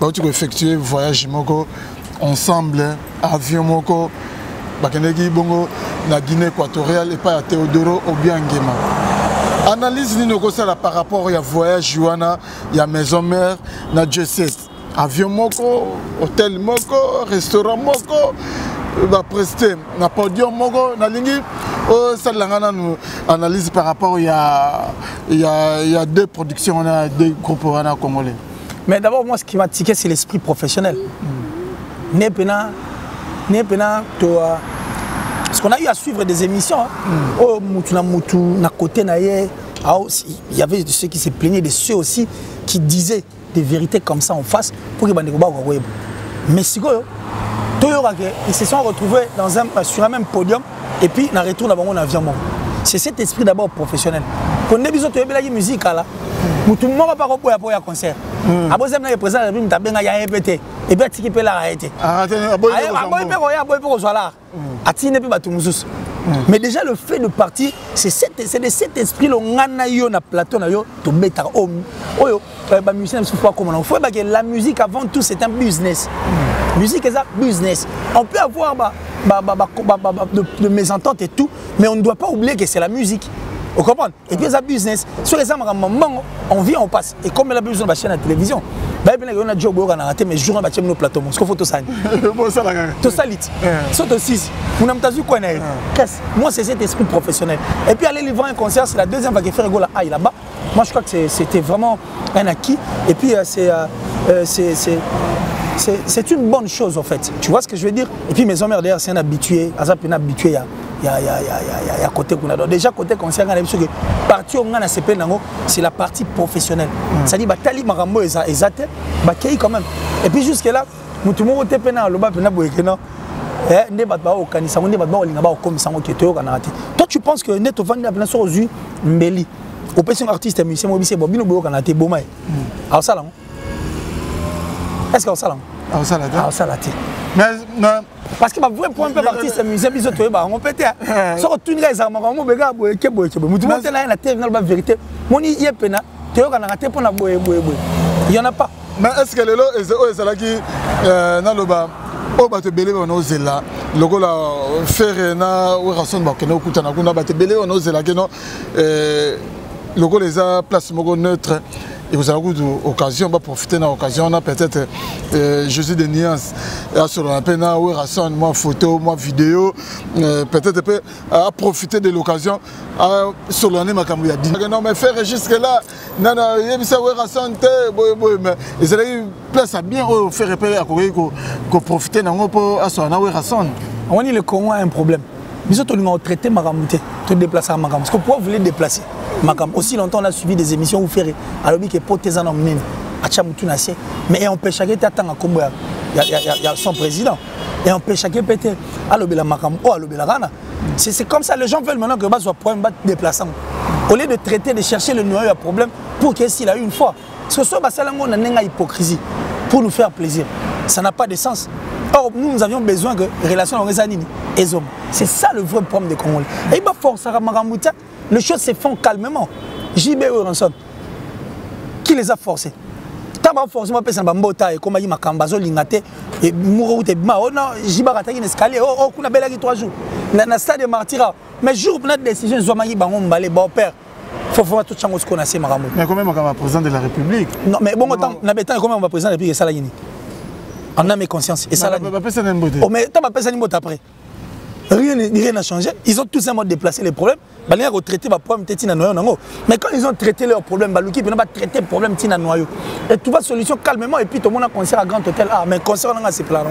bah tu peux effectuer voyage moko ensemble avion moko bakeneki bongo na Guinée équatoriale et pas à Théodoro Obiangema analyse ni noko ça par rapport à voyage wana ya maison mère na J7 avion moko hôtel moko restaurant moko va prester na podium moko na lingi ça nous analyse par rapport il y a deux productions on a deux groupes congolais mais d'abord moi ce qui m'a tiqué c'est l'esprit professionnel parce qu'on a eu à suivre des émissions oh mutu na côté na ye il y avait ceux qui se plaignaient de ceux aussi qui disaient des vérités comme ça en face pour que bandeko ba ko mais sikoyo ils se sont retrouvés sur un même podium et puis on retourne à mon avion. C'est cet esprit d'abord professionnel. Quand on a besoin de la musique là, tout le monde va pas pour un concert. Après ça, on est présent, on a bien répété et puis tu peux l'arrêter. Mais déjà le fait de partir, c'est de cet esprit là on a eu na plateau na yo to mettre oyo ba musicien ne faut pas comment on faut que la musique avant tout c'est un business. Musique est un business. On peut avoir de mésententes et tout, mais on ne doit pas oublier que c'est la musique. Vous comprenez? Et puis c'est un business. Sur les moments, on vient, on passe. Et comme il a besoin de la chaîne à la télévision, on a job on a raté mais jour on va tirer nos plateaux. Ce qu'il faut tout ça. Tout ça lit. Sauf aussi. On a vu quoi moi c'est cet esprit professionnel. Et puis aller livrer un concert, c'est la deuxième fois qu'il fait rigoler là-bas. Moi je crois que c'était vraiment un acquis. Et puis c'est une bonne chose en fait. Tu vois ce que je veux dire? Et puis mes hommes derrière c'est un habitué, il y a côté qu'on a déjà côté concert partie c'est la partie professionnelle. C'est-à-dire batali marambo ezate bakei quand même. Et puis jusque là, mutu mo te pena loba pena boekena ne bat ba okanisa ne bat ba olinga ba okomisa ngo keto kana ate. Toi tu penses que neto vandi na so ozui mbeli. Au person artiste musicien mo bise bobino boyo kana te bomai. Alors ça là. Est-ce qu'on s'allant? Mais parce que ma vraie point de artiste musicien biso to ba on pété so ko tuninga ezama ko mo bega boye ke mutu monte na na terre na vérité moni yepena to yo kana te pona boye il y en a pas mais est-ce que le lo ezala ki na loba o ba te belé on ozela lokola faire na o rason ba ke na okutana kuna ba te belé on ozela ke no lokola eza place moko neutre. Et vous avez l'occasion, on va profiter de l'occasion, on a peut-être Jésus de nuances, sur la peine, moi photo, moi vidéo, peut-être à profiter de l'occasion, sur l'année, non mais faire jusque là, non, il y a ça, mais ils allaient place à bien faire repérer à Corée, qu'on profite de sur l'année, on dit le Congo a un problème. Nous avons traité Maramouté, tout déplacer à Maram. Parce que pourquoi vous voulez déplacer Makam? Aussi longtemps on a suivi des émissions où faire alors que potes en omnine à Chamoutunassé mais on peut chaque temps à Combo il y a son président et on peut chaque péter à l'obéla Makam ou à l'obéla Rana. C'est comme ça les gens veulent maintenant que bas soit problème battre déplaçant au lieu de traiter de chercher le noyau à problème pour qu'il s'il a eu une fois. Ce soit basalango na nenga hypocrisie pour nous faire plaisir. Ça n'a pas de sens. Or, nous avions besoin que relation avec les animaux et les hommes. C'est ça le vrai problème des Congolais. Et il va forcer à Maramouta, les choses se font calmement. JB Ranson, qui les a forcés? Taba forcément personne bambota et comme il m'a cambazo lingate et mourou te ma oh non JB rataki un escalier oh kuna bela qui 3 jours na stade de Martira mais jour pour notre décision zo mangi bango mbalé bon père faut tout chango ce qu'on a c'est Maramou. Mais quand même comme président de la République. Non mais bon temps na betan comment on va président de la République ça la yini. On a mes consciences et ça la. Oh mais t'as pas personne ni après. Rien n'a changé. Ils ont tous simplement déplacé les problèmes. Ils ont traité les problèmes. Mais quand ils ont traité leurs problèmes, ils n'ont pas traité les problèmes. Et tu vois solution calmement. Et puis tout le monde a concert à Grand Hôtel. Ah, mais concert, on a c'est plein.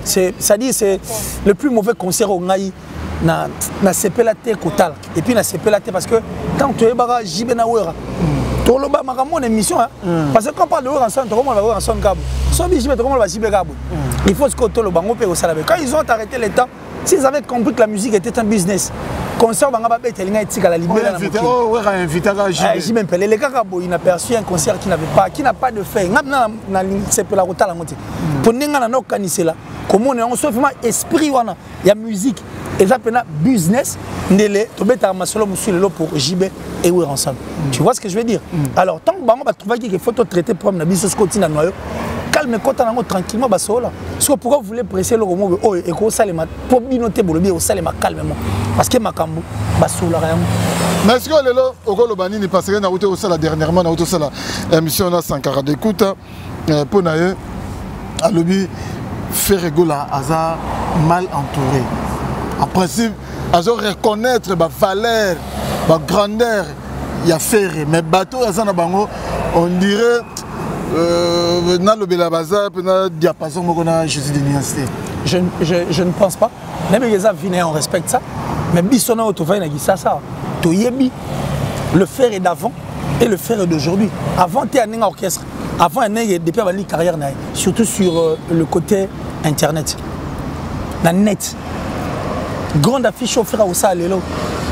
C'est-à-dire c'est le plus mauvais concert au Naï. Na CPLAT Kotal. Et puis na CPLAT parce que quand tu es barrage, JB Nawera. Une émission, parce que quand on parle de ensemble, comment on va voir ensemble Gabo. Il faut ce que le bango peut au salaire. Quand ils ont arrêté le temps, s'ils avaient compris que la musique était un business, concert banga babé telinga etika la libéré la musique. Oh ouais, invité à JB. JB Mpele, les Gabo, il a perçu un concert qui n'a pas de fait. Ngam na c'est pour la route la monter. Pour ninga na no kanisela. Comment on se fait esprit wana, il y a musique. Et ça peut business, pour JB et oui ensemble. Tu vois ce que je veux dire? Alors, tant que on va trouver qu'il faut traiter pour la business quotidien, calme tranquillement, pourquoi vous voulez presser le mot oh et qu'on salema pour binoter pour le bien au salema calmement parce que makambo basoula rien. Mais est-ce que lelo okolo banini parce que na route au sala dernièrement na route au sala émission na Sankara d'écoute pour nae à lobby faire rigola aza mal entouré. En principe, à reconnaître la valeur, la grandeur, il y a faire. Mais bateau, on dirait dans le Belabaza, dans le diapason, Jésus de l'université. Je ne pense pas. Même les avis, on respecte ça. Mais Bissona, on dit ça. Le faire est d'avant et le faire est d'aujourd'hui. Avant, tu es un orchestre. Avant, tu es depuis une carrière, surtout sur le côté internet. La net. Grande affiche offerte au Salélo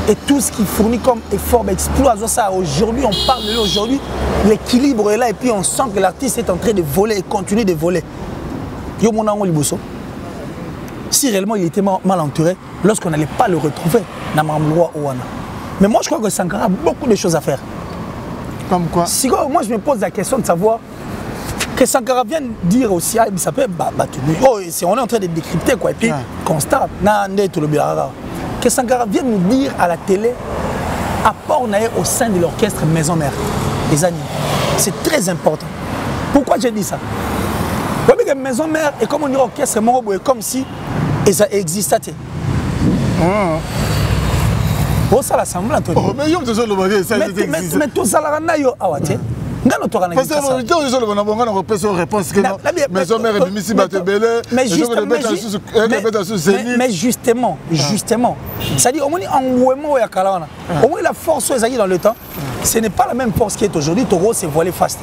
et tout ce qui fournit comme effort exploit ça. Aujourd'hui, on parle de lui aujourd'hui, l'équilibre est là et puis on sent que l'artiste est en train de voler et continue de voler. Si réellement il était mal entouré, lorsqu'on n'allait pas le retrouver dans Mamloua Owana. Mais moi je crois que Sankara a beaucoup de choses à faire. Comme quoi? Si moi je me pose la question de savoir que Sankara vient dire aussi, ça peut oh, on est en train de décrypter quoi, et puis constate, que Sankara vient nous dire à la télé, apport au sein de l'orchestre Maison Mère, les animaux. C'est très important. Pourquoi j'ai dit ça? Parce que Maison Mère est comme on dit orchestre, comme si ça existait. Oh, ça l'assemble, Anthony. Oh, mais tout ça, mais justement, c'est-à-dire au moins la force dans le temps, ce n'est pas la même force qui est aujourd'hui. Toro s'est voilé fast.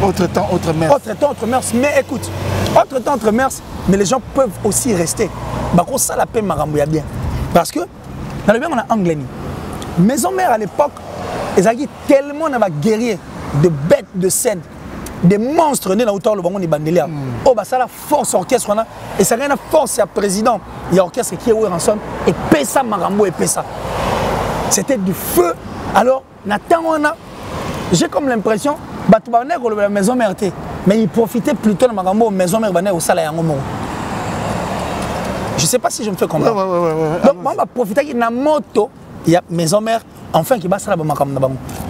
Autre temps, autre mers. Autre temps, autre mers. Mais écoute, autre temps, autre mers, mais les gens peuvent aussi rester. Ça la peine Marambouya bien. Parce que dans le bien, on a Anglais. Maison Mère à l'époque, ils avaient tellement guerriers, de bêtes de scène, des monstres nés dans le banc de Bandelia. Oh, ça la force orchestre, et ça a une force, il y a président, il y a orchestre qui est ensemble, et Pessa Marambo et Pessa. C'était du feu. Alors, j'ai comme l'impression, la Maison Mère, mais ils profitaient plutôt de Marambo, Maison Mère au salaire. Je ne sais pas si je me fais comprendre. Donc, on va profiter de la moto. Il y a Maison Mère, enfin qui va se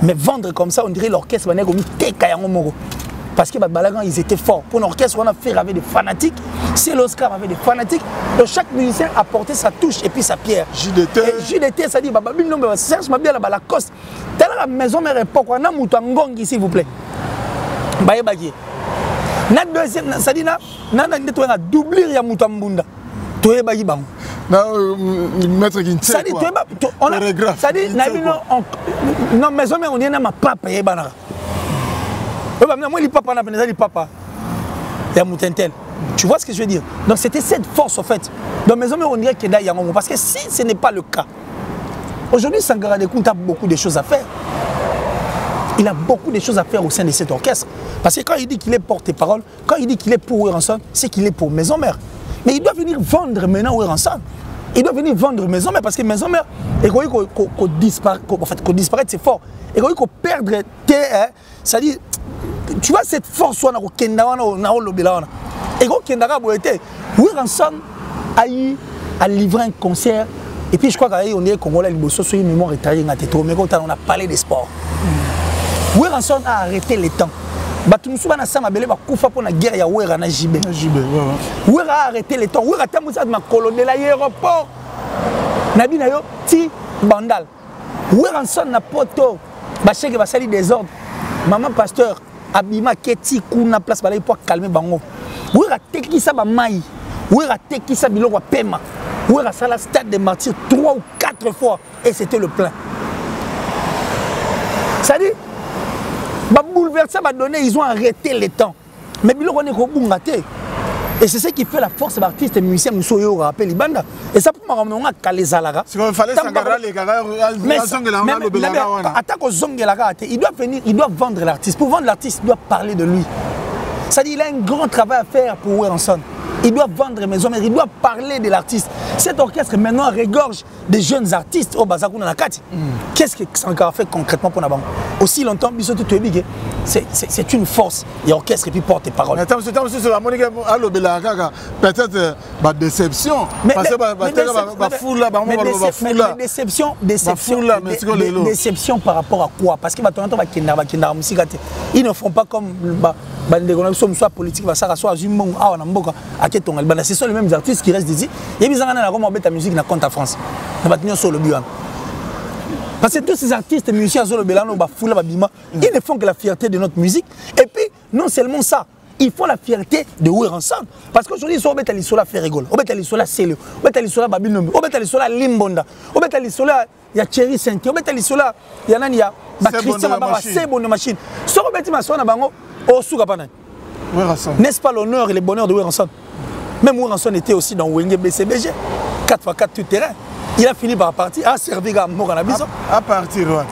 mais vendre comme ça, on dirait l'orchestre parce que ils étaient forts. Pour l'orchestre, on a fait avec des fanatiques. C'est l'Oscar avec des fanatiques. Donc chaque musicien apportait sa touche et puis sa pierre. JDT, ça dit, Serge m'a bien la coste. Telle la Maison Mère époque, on a Moutangongi, s'il vous plaît. La deuxième, ça dit, on a doublé ya Moutambunda. Maître Guinté, ça dit, non, Maison Mère, on est dans ma papa. Tu vois ce que je veux dire? Donc c'était cette force en fait. Donc Maison Mère, on dirait qu'il y a un parce que si ce n'est pas le cas, aujourd'hui Sankara a beaucoup de choses à faire. il a beaucoup de choses à faire au sein de cet orchestre. Parce que quand il dit qu'il est porte-parole, quand il dit qu'il est pour Weranson, c'est qu'il est pour Maison Mère. Mais il doit venir vendre maintenant Weranson. Il doit venir vendre Maison Mère parce que Maison Mère, qu'on disparaître, c'est fort. Et qu'on perdre, c'est-à-dire, tu vois cette force, on a et qu'on Weranson a eu à livrer un concert. Et puis je crois qu'on est Congolais, il y a une mémoire étayée, on a parlé des sports. Weranson a arrêté les temps. Batumsu bana sama belé ba kufa pour la guerre ya Wera na Jibé. Wera a arrêté les temps. Wera tamusa ma colonel l'aéroport. Nabi na yo ti bandal. Weranson na poto ba cheke ba sali désordre. Maman pasteur abima keti kuna place balai pour calmer bango. Wera teki sa ba mai. Wera teki sa biloko pema. Wera sala stade des martyrs 3 ou 4 fois et c'était le plein. Ça dit bouleversé, ils ont arrêté les temps. Mais on est et c'est ce qui fait la force des artistes et musiciens nous rappelle Libanda. Et ça pour moi calé Zalaga. Il fallait s'engager les gars. Il doit venir, il doit vendre l'artiste. Pour vendre l'artiste, il doit parler de lui. Ça dit il a un grand travail à faire pour Weranson. Il doit vendre Maison Mère, il doit parler de l'artiste. Cet orchestre maintenant regorge des jeunes artistes au Bazakuna Nakati. Qu'est-ce que Sankara fait concrètement pour Nabango? Aussi longtemps, c'est une force. Il y a orchestre et puis porte-parole. Peut-être ma déception. Déception par rapport à quoi? Parce qu'ils ne font pas comme soit politique, ce sont les mêmes artistes qui restent ici. Il y a des musique dans compte à France. Parce que tous ces artistes et musiciens, ils ne font que la fierté de notre musique. Et puis, non seulement ça, il faut la fierté de Weranson. Parce qu'aujourd'hui, ils sont là faire rigolo. Ils sont là Célio. Ils sont là Babinombi. Ils sont là Limbonda. Ils sont là il y a Thierry Saint-Pierre. Ils sont là il y a Christian Mababa. C'est bon de machine. N'est-ce pas l'honneur et le bonheur de Weranson? Même Weranson était aussi dans Wenge BCBG. 4x4 tout terrain. Il a fini par partir, a servi à mort en abyssal. À partir, ouais.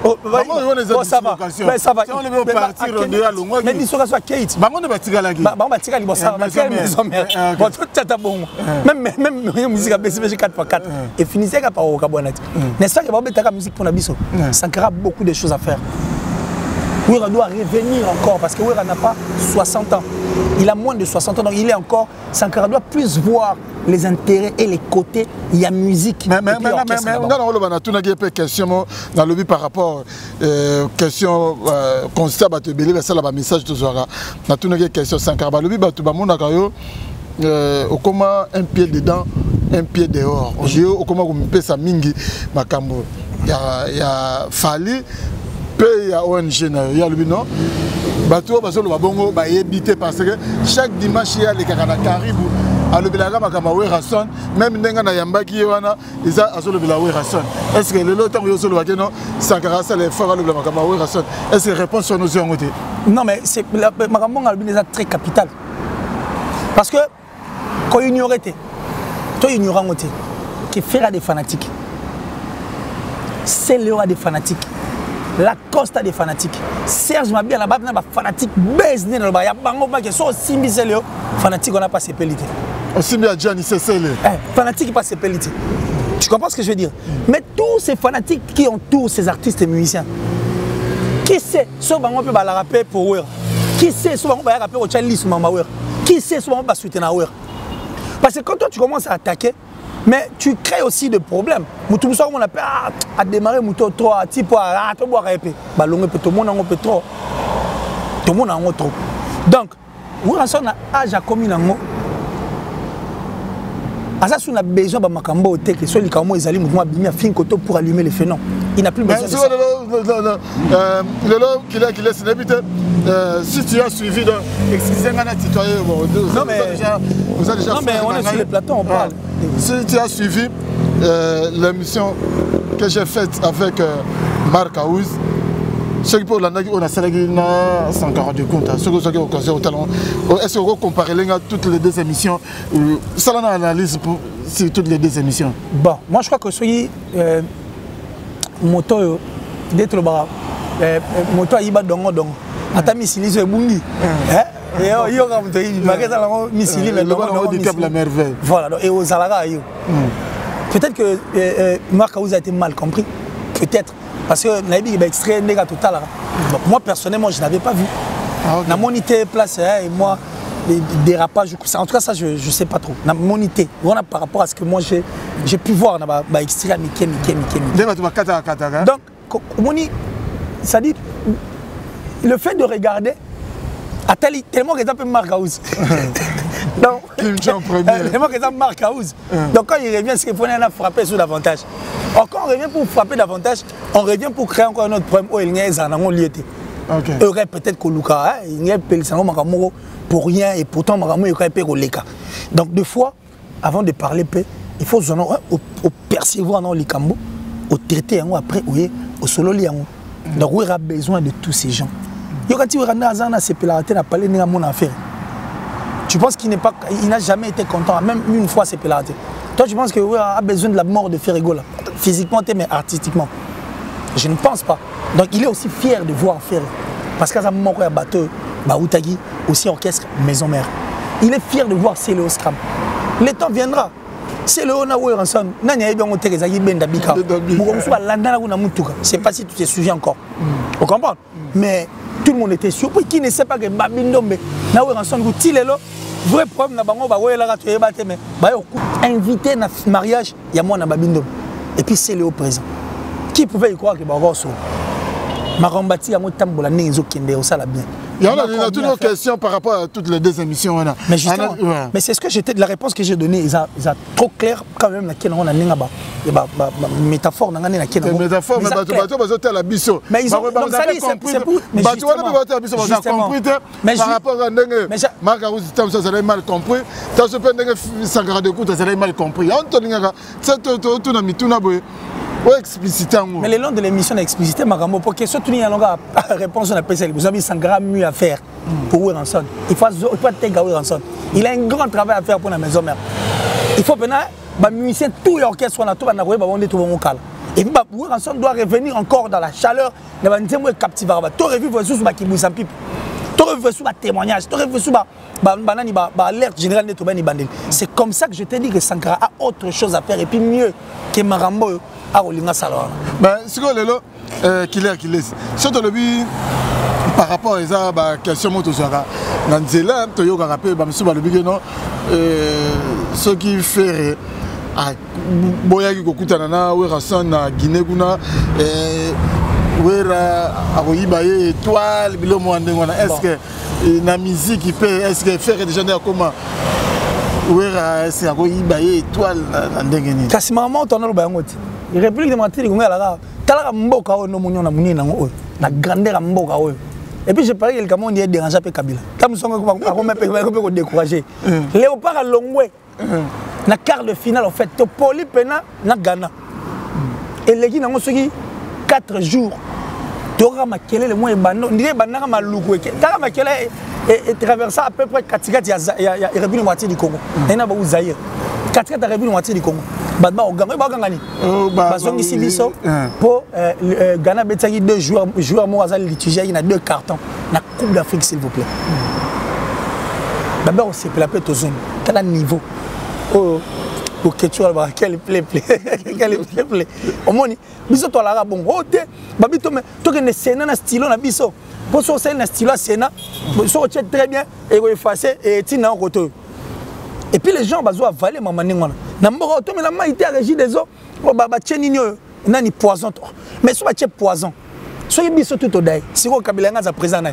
Ça va. Ça va. Si on veut partir, on est à Longwa. Mais il sera sur Kate. On va tirer la gueule. On va tirer la gueule. Bon, tout ça bon. Même musique à BCBG 4x4. Et finissez par au Cabonnet. N'est-ce pas que Babé Taka musique pour Nabiso? Sankara a beaucoup de choses à faire. Wera doit revenir encore parce que Wera n'a pas 60 ans. Il a moins de 60 ans, donc il est encore. Sankara doit plus voir les intérêts et les côtés. Il y a musique. Mais on a une question dans le but par rapport question constat batubeli ça là message tout ça. On a une question Sankara le but batubamona kayo comment un pied dedans un pied dehors. On dit comment on peut ça mingi makambo. Il y a Fali il y a ONG, il y a le non. Bateau, parce que le babongo va éviter parce que chaque dimanche il y a les Caribou. À le Bilaga Makamawe Rasson, même Nenga Yamba qui est là, ils ont le Bilawe Rasson. Est-ce que le lot où ils ont le Bageno, Sankara, c'est les forts le Makamawe Rasson? Est-ce que réponse sur nos yeux? Non, mais c'est Makamon a déjà très capital. Parce que quand il ignorait, toi ignorant, qui fera des fanatiques. C'est le des fanatiques. La Costa des fanatiques. Serge Mabia là-bas, il y a des fanatiques baisés dans le bas. Il y a des gens qui sont aussi fanatiques, on n'a pas ces pélités. Aussi bien Gianni Cessele. Fanatiques qui passent ces pélités. Tu comprends ce que je veux dire? Mais tous ces fanatiques qui entourent ces artistes et musiciens, qui sait ce qu'on peut la rapper pour Wera? Qui sait ce qu'on peut rapper au Charlie sur Mama? Qui sait ce qu'on peut soutenir Wera? Parce que quand toi tu commences à attaquer, mais tu crées aussi des problèmes. Tout le monde a démarré trop, type à boire épée. Tout le monde a un peu trop. Tout le monde a un peu trop. Donc, Weranson a déjà commis un mot. On a besoin de Makambo au texte. Soit les Kamo ils allaient pour allumer les phénomènes. Il n'a plus besoin de ça. Le lot qu'il laisse l'habiter. Si tu as suivi, excusez-moi, non mais on est sur le plateau, on parle. Si tu as suivi l'émission que j'ai faite avec Marc Aouz, ce qui pour l'année on a sélectionné 142 comptes. Est-ce que vous comparez toutes les deux émissions? Ça l'on analyse sur toutes les deux émissions. Bon, moi je crois que soyez moto d'être le bar. moto ayiba dongo dongo ata misili zo ebungi yo ka moto yi mageza la misili mais dongo dongo la merveille voilà et aux alaga yo peut-être que Marc Aouza a été mal compris peut-être parce que naïbi est extrait néga total moi personnellement je n'avais pas vu na monité place et moi les dérapages en tout cas ça je sais pas trop na monité on a par rapport à ce que moi j'ai pu voir na ba extrait Mickey donc moni ça dit le fait de regarder à tellement que ça peut Marc Aouza donc tellement que ça Marc Aouza donc quand il revient c'est qu'il faut aller frapper sur davantage. Or, quand on revient pour frapper davantage, on revient pour créer encore un autre problème où il y a des anangos liés. Il y aurait peut-être que Luka, il y a des anangos pour rien et pourtant il y aurait des Leka. Donc, deux fois, avant de parler, il faut percevoir dans les cambo, au traiter après, au solo liango. Donc, il y aura besoin de tous ces gens. Il y aura des pélarité à parler de mon affaire. Tu penses qu'il n'a jamais été content, même une fois ces pélarité. Toi, tu penses qu'il a besoin de la mort de Ferrigo là, physiquement mais artistiquement? Je ne pense pas. Donc il est aussi fier de voir Ferry. Parce qu'il a mort à bateau, Baoutagi, aussi orchestre, maison mère. Il est fier de voir Céléo Scram. Le temps viendra. Céléo na Ranson, Nanya bien monter les aguilles d'Abika. Je ne sais pas si tu te souviens encore. Vous comprenez? Mais tout le monde était surpris. Qui ne sait pas que Babindombe, na Ranson, Goutilelo. Vrai problème na bango ba wela tu ebate mais ba invité na mariage ya moi na Babindom et puis c'est Léo présent qui pouvait y croire que ba rosso Marambati ya motambola ninzo kende au sala bien. Il y a toutes nos questions par rapport à toutes les deux émissions. Mais justement, mais c'est ce que j'étais, la réponse que j'ai donnée, ils ont trop clair quand même. On a une métaphore. Métaphore, mais la biso. Mais ils ont compris. Par rapport à Marc Aouza, ça avait mal compris. Ça se peut que Sankara de Kouta, ça avait mal compris. Mais le long de l'émission, on a explicité Magambo pour que surtout il y a une réponse à la PCL. Vous avez 100 grammes mieux à faire pour Ranson. Il faut être Ranson. Il a un grand travail à faire pour la maison mère. Il faut maintenant les musiciens, tout l'orchestre, on a tout le calme. Et puis Ranson doit revenir encore dans la chaleur. Il va nous captiver. Tu revivre sur la Kiboussa Pipe. Tu revivre sur la témoignage. Tu revivre sur l'alerte générale de Toubani Bandel. C'est comme ça que je t'ai dit que Sankara a autre chose à faire et puis mieux que Marambo. Ce que lelo killer surtout le but par rapport à ça question moto sera dans zela to yoka rappel ba msuba le but non ce qui fait boya ki kokutana na we Ranson na Guinée kuna wera akoyiba ye étoile bilo mwande ngona est-ce que na musique il peut est-ce que faire déjà comment wera c'est akoyiba ye étoile na ndengeni kasi maman ton lo ba ngoti République démocratique du Congo la mboka o no munyo na munina ngo na grandeur mboka o et puis je parie que le Cameroun est dérangé avec Kabila tam songo ko me ko décourager Léopard a Longwe na quart de finale en fait to poli pena na Ghana et les qui nango soki 4 jours tora makele le moins bando ndire banaka maluku ke tara makele et traverser à peu près katikati ya République démocratique du Congo et na ba Zaïre katikati ya République démocratique du Congo Badba Oganga Bagangani Bazongi Sibiso pour Ghana Betagi 2 joueurs Moazal litigé il y a 2 cartons la Coupe d'Afrique s'il vous plaît. D'abord on s'est plaqué au zone quel niveau pour que tu vois quel play au moni biso to la bon ote babito mais to que ne sena na stylo na biso pour so sena stylo sena so très bien et effacer et tina en côté. Et puis les gens bazo avaler maman ngona na mboko to mais la maïté à régie des eaux ba tcheninyo nani poison mais so ba tche poison so biso tout au dai si ko Kabila nga za présent na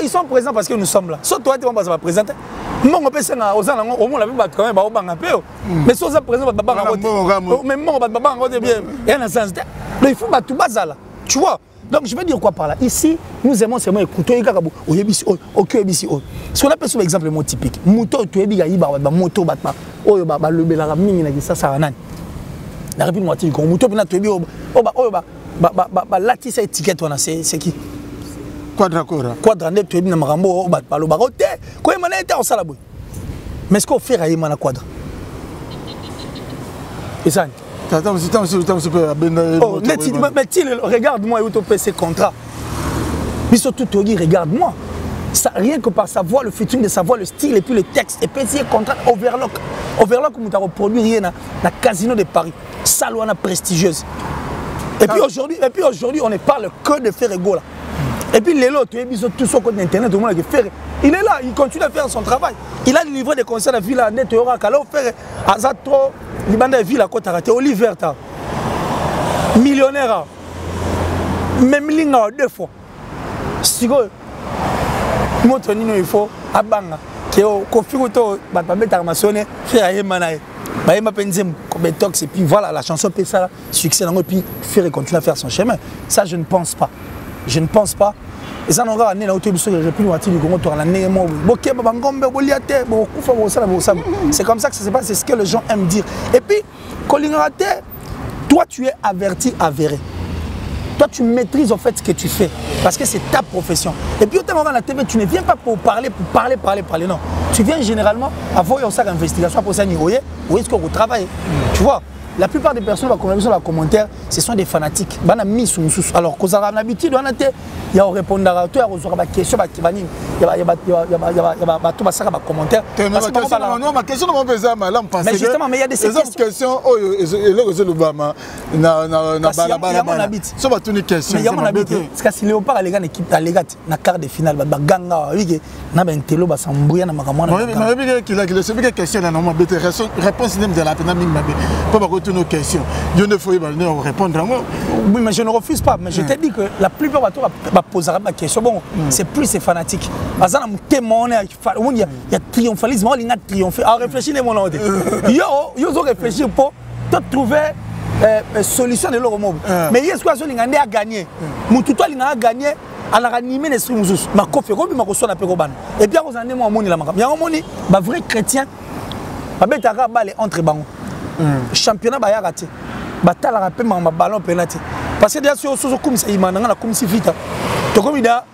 ils sont présents parce que nous sommes là so toi tu vas présenter mon pesa na ozana ngo omo la bi ba quand même ba obanga pe mais so za présent ba banga ngo mais mon ba banga ngo bien et na sens mais il faut ba tout bazala tu vois. Donc je vais dire quoi par là. Ici, nous aimons seulement écouter. Si on appelle sur l'exemple le mot typique, moto tu es bien moto batma. Oh ba le bela mingi na ça ça nani. La République moitié du moto bina tu es bien ba lati sa étiquette on a c'est qui? Quadracora. Quadrane tu es bien marambo ba lo barote. Ko emana était en sala boy. Mais ce qu'on fait à Yemana Quadra. Et ça Attends, regarde-moi, où tu fais ces contrats. Mais surtout, regarde-moi. Rien que par sa voix, le featuring de sa voix, le style et puis le texte. Et puis, c'est un contrat Overlock. Overlock, comme tu as reproduit rien dans le casino de Paris. Salouana prestigieuse. Et puis aujourd'hui, on ne parle que de Ferrego là. Et puis les autres, tout sur le compte internet, tout le monde a fait. Il est là, il continue à faire son travail. Il a livré des concerts à la ville à Net, il y aura qu'à faire Azato, il y a des villes à côté, Oliver, millionnaire, même Linga 2 fois. Si vous il faut à Banga, qui est au Kofigoto, Armationné, faire Yemanae. Et puis voilà, la chanson peut ça, succès, et puis faire continuer à faire son chemin. Ça, je ne pense pas. Je ne pense pas. Et ça, on va aller dans l'autobus, c'est comme ça que ça se passe, c'est ce que les gens aiment dire. Et puis, toi, tu es averti, avéré. Toi, tu maîtrises en fait ce que tu fais, parce que c'est ta profession. Et puis, au temps à la TV, tu ne viens pas pour parler, non. Tu viens généralement avoir une investigation pour ça, où est-ce que vous travaillez. Tu vois, la plupart des personnes qui ont dans les commentaires, ce sont des fanatiques. Alors, quand on a l'habitude, il y a répondre à des questions, il y a des commentaires. Mais justement, mais il y a des questions. Mais il y a mon habitude. Parce que si Léopard a une équipe à l'égat, dans la quart de finale, il y a un télo, il y a un question. Réponse de la peine. Nos questions. Je ne faut pas répondre à moi. Oui, mais je ne refuse pas. Mais je t'ai dit que la plupart de va poser ma question. Bon, c'est plus ces fanatiques. Parce qu'il y a triomphalisme, il y a triomphé. Alors réfléchis les mots. Ils ont réfléchi pour trouver une solution de leur mot. Mais il y a ce qu'ils ont gagné. Mon tuto, il a gagné. À la animer les streams. Ma cofé, ma reçoit la péroban. Et bien, vous en avez mon la main. Il y a un vrai chrétien. Ma bête à rabat entre bancs. Championnat ba ya raté batala rappel ma ballon penalty parce que déjà sur comme ça il m'a dans la comme si vite to comme ida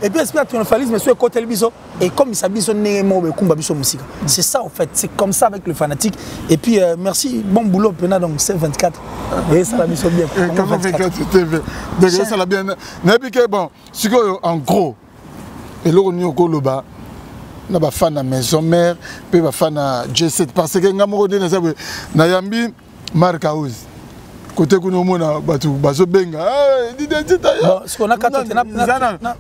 et puis espère triomphalisme sur côté le biso et comme ça biso némo be kumba biso musique c'est ça en fait, c'est comme ça avec le fanatique. Et puis merci, bon boulot pena donc c'est 24 et ça la biso bien comme 24 TV donc ça la bien n'habike bon en gros et l'on y au loba na ba fan na maison mère pe ba fan na J7 parce que ngamoko de na yambi Mark House côté kuno mona batu bazo benga identité bon ce qu'on a quand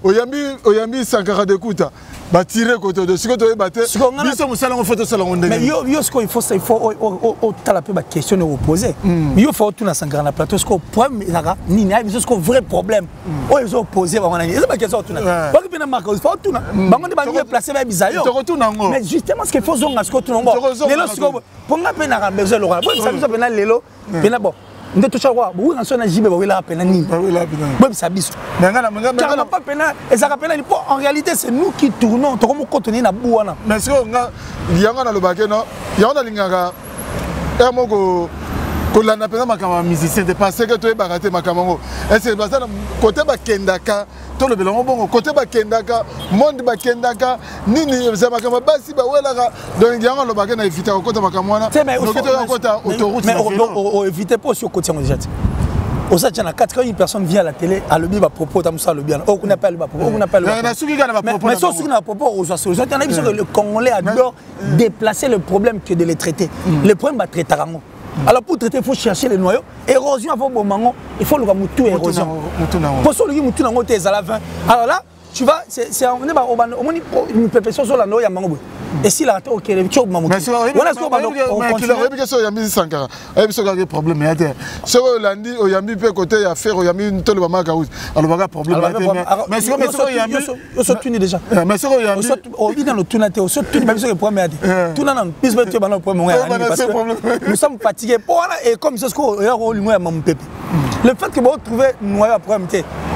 oyambi Sankara de Kuta ba tirer côté de ce que tu battre biso musala on photo salon ndenge mais yo ce qu'il faut c'est il faut au tala pe ba question et opposer yo faut tout na Sankara na plateau ce qu'on problème là ni na biso ce qu'on vrai problème o ils ont opposé ba wana c'est pas question tout na ba que na Mark House faut tout na ba ngone ba mieux placer ba bisayo mais justement ce qu'il faut zonga ce que tout ngo lelo ce qu'on pour nga pe na besoin le roi bon ça biso pe na lelo pe na bon ndé toucha roi oui en sona jibe ba wela pena ni bon ça biso mais ngana pas pena et ça rappelle en réalité c'est nous qui tournons to comme contenir na buana mais ce nga yanga na lobake no yanga lingaka moko ko la na pena makama musicien de parce que to baraté makamango et c'est parce que côté ba kendaka to le belongo bongo côté ba kendaka monde ba kendaka nini za makama basi ba wela donc yanga lobake na éviter côté makamwana donc to côté autoroute mais on éviter pas sur côté déjà. Au ça tient à 4 quand une personne vient à la télé à le bien propos tam ça le bien on appelle pas propos on appelle mais ce qui gagne pas propos mais ce qui n'a propos aux solutions on a vu que le Congolais adore déplacer le problème que de les traiter le problème va traiter rango. Alors pour traiter, il faut chercher les noyaux. Érosion avant bon mango, il faut le moutou érosion. Pour celui qui moutou nango t'es à la fin. Alors là, tu vas, c'est on est au une perfection sur la noix mango. Et si la ok, le choc mango. Mais voilà ce qu'on va donc. Mais qu'il aurait bien sûr Yambi Sankara. Et puis ce qu'il y a problème mais attends. Ce lundi au Yambi peut côté à faire au Yambi une telle Mark House. Alors pas problème. Mais ce que Yambi yo so tuni déjà. Mais ce que Yambi au bien le tunate au so tuni même ce que problème est. Tout nan bis tu ba no problème parce que nous sommes fatigués. Et comme c'est ce qu'on a au moins mon pépé. Le fait que vous trouvez noyau problème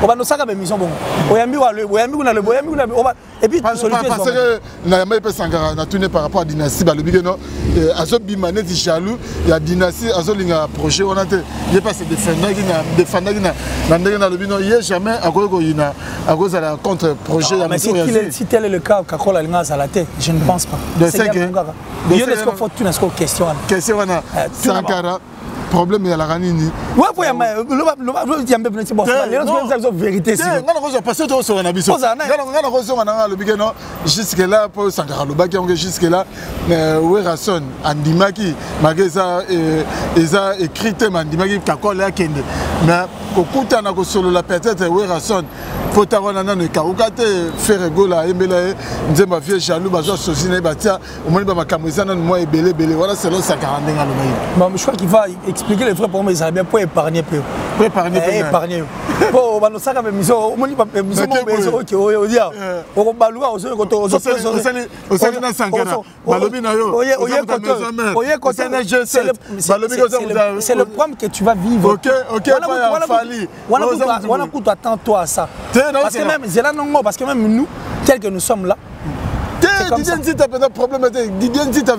On va nous savoir émission bon. Oyambi wa le, oyambi na le, oyambi na le. Et puis parce que na yamba pe sangara na tourné par rapport à dynastie ba le bigeno azo bimane di jaloux, il y a dynastie azo linga approcher on a te il pas se défendre na ndenge na le bino il jamais akoko ina akoza la contre projet ya mais si tel est le cas Kakola linga za la tête, je ne pense pas. C'est que il y a des faut tout n'est-ce question. Question wana Sankara problème ya la ranini. Ouais pour le diambe petit bon. La vérité c'est. Ngana ko passer to so na biso. Ngana ko so na le bigeno jusque là pour Sankara le baki on jusque là ouais rason andimaki mageza eza écrite mandimaki Kakola kende. Mais okuta na ko solo la peut-être ouais rason faut avoir un kaukate faire gola embela nzemba vie jaloux bazo sosine batia au moins ba makamwezana moi ebele voilà c'est là 140 nga le maï. Bon je crois qu'il va expliquer les vrais problèmes ils avaient bien pour épargner peu. Pour épargner Bon ba no saka ba miso au moins ba miso mo OK o dia. O baluka o so ko o sali na Sankara. Balobi na yo. C'est le problème que tu vas vivre. OK voilà pour attends-toi à ça. Parce que même c'est là non parce que même nous tels que nous sommes là. Didier Nzita a un problème Didier Nzita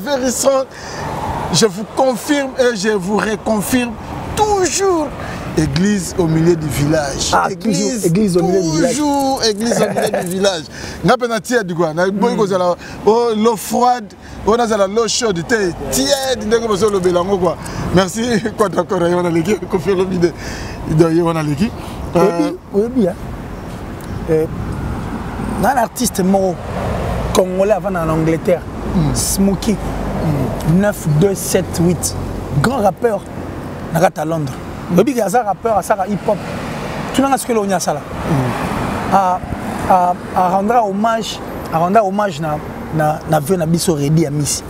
je vous confirme et je vous reconfirme toujours église au milieu du village. Église au milieu du village. Toujours église au milieu du village. N'a pas tiède du quoi. N'a pas l'eau froide. On a l'eau chaude. Tiède. N'a pas le bélango quoi. Merci. Quoi d'accord. On a l'équipe. On fait le vidéo. On a l'équipe. Oui bien. Un artiste mort congolais avant en Angleterre. Smokey. 9, 2, 7, 8. Grand rappeur. À Londres. Le big rappeur, à hip-hop. Tu n'as ce que l'on a ça là. À rendre hommage na vieux Nabiso Redi Amissi.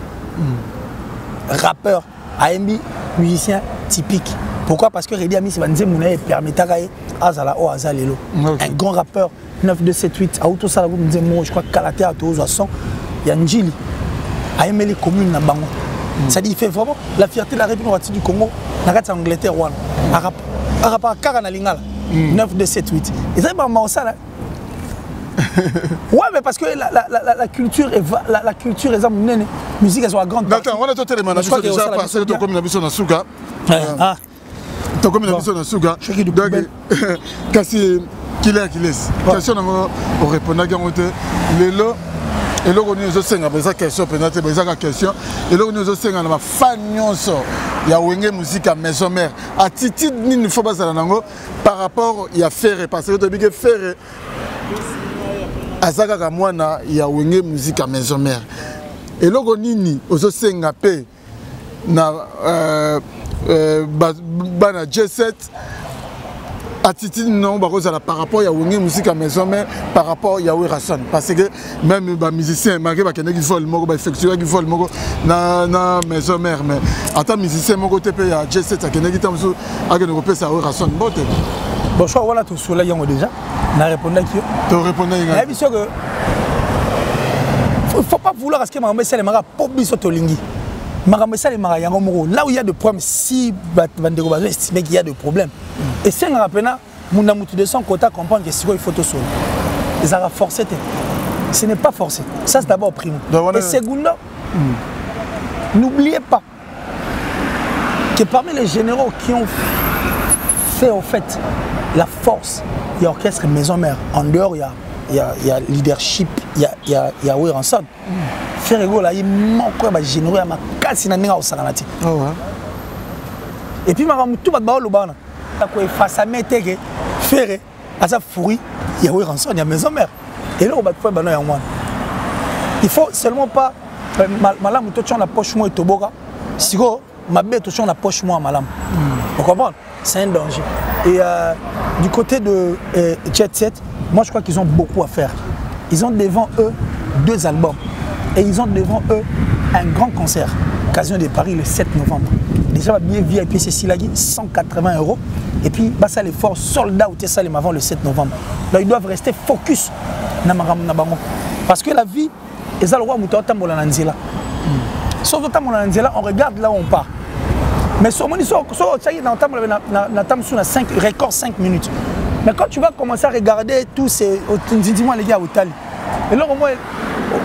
Rappeur, AMB, musicien typique. Pourquoi? Parce que Redi Amissi va nous dire permettre à Azala ou Azalelo. Un grand rappeur, 9, 2, 7, 8. À Auto Sala, vous me dites, je crois que Kalaté à tous son. Il y a Njili. AMB les communes na Bango. Ça dit, il fait vraiment la fierté de la République du Congo. Dans l'Angleterre, à rapport à Karanalingala, 9, 2, 7, 8. Et ça, c'est ça là. Ouais, mais parce que la culture est la culture est une musique elle soit grande. Attends, on a tout élément. Je crois déjà passé de comme la mission dans Souga. Ah. Ton comme la mission dans Souga. Donc, kasi qu'il est. Question on répond à garantie. Les lots. Et là, on nous a senga beza question peut-être beza question. Et là, on nous a senga na fan nyonso ya wenge musique à maison mère. Attitude ni ne faut pas ça nango par rapport ya faire parce que to bige faire azaka ka mwana ya wenge musique à maison mère. Et là, on nini ozo senga pe na bana J7 attitude non par rapport à Wenge musique à maison mais par rapport à Rasson parce que même les musiciens malgré qu'ils font le mot effectuer qu'ils font le mot na maison mère mais en tant que musicien mon côté il y a J7 à Kennedy tam so à Kennedy ça Rasson bon je crois voilà tout sur là déjà na répondre qui tu répondre il bien sûr que faut pas vouloir parce que ma message mara pop biso to lingi là où il y a des problèmes, si Bandego estime qu'il y a des problèmes, et si on rappelle, mon de son côté comprendre que c'est quoi il faut tout sauver. Ils ont forcé. Ce n'est pas forcé. Ça c'est d'abord primo. Et secondo, n'oubliez pas que parmi les généraux qui ont fait en fait la force, il y a orchestre maison mère. En dehors, il y a leadership, il y a Ranson. Faire là, il manque de généraux à ma casse na ninga osanganati. Et puis ma tout ba ba lobana. Ta ko face à mettre que faire asa fouri, il y a Ranson, il y a maison mère. Et là on va faire bano ya mwana. Il faut seulement pas malamu to tchon la poche moi toboka. Siko mabe to tchon la poche moi malamu. Vous comprenez? C'est un danger. Et du côté de Jet Set, moi je crois qu'ils ont beaucoup à faire. Ils ont devant eux 2 albums. Et ils ont devant eux un grand concert, Occasion de Paris le 7 novembre. Déjà, le billet VIP, c'est 180 €. Et puis, ça l'effort soldat ou ça avant le 7 novembre. Là, ils doivent rester focus. Parce que la vie, ils ont le droit de sauf que on regarde là où on part. Mais si on dit record 5 minutes. Mais quand tu vas commencer à regarder tous ces... Dis-moi les gars, au Tali. Et là, au moins,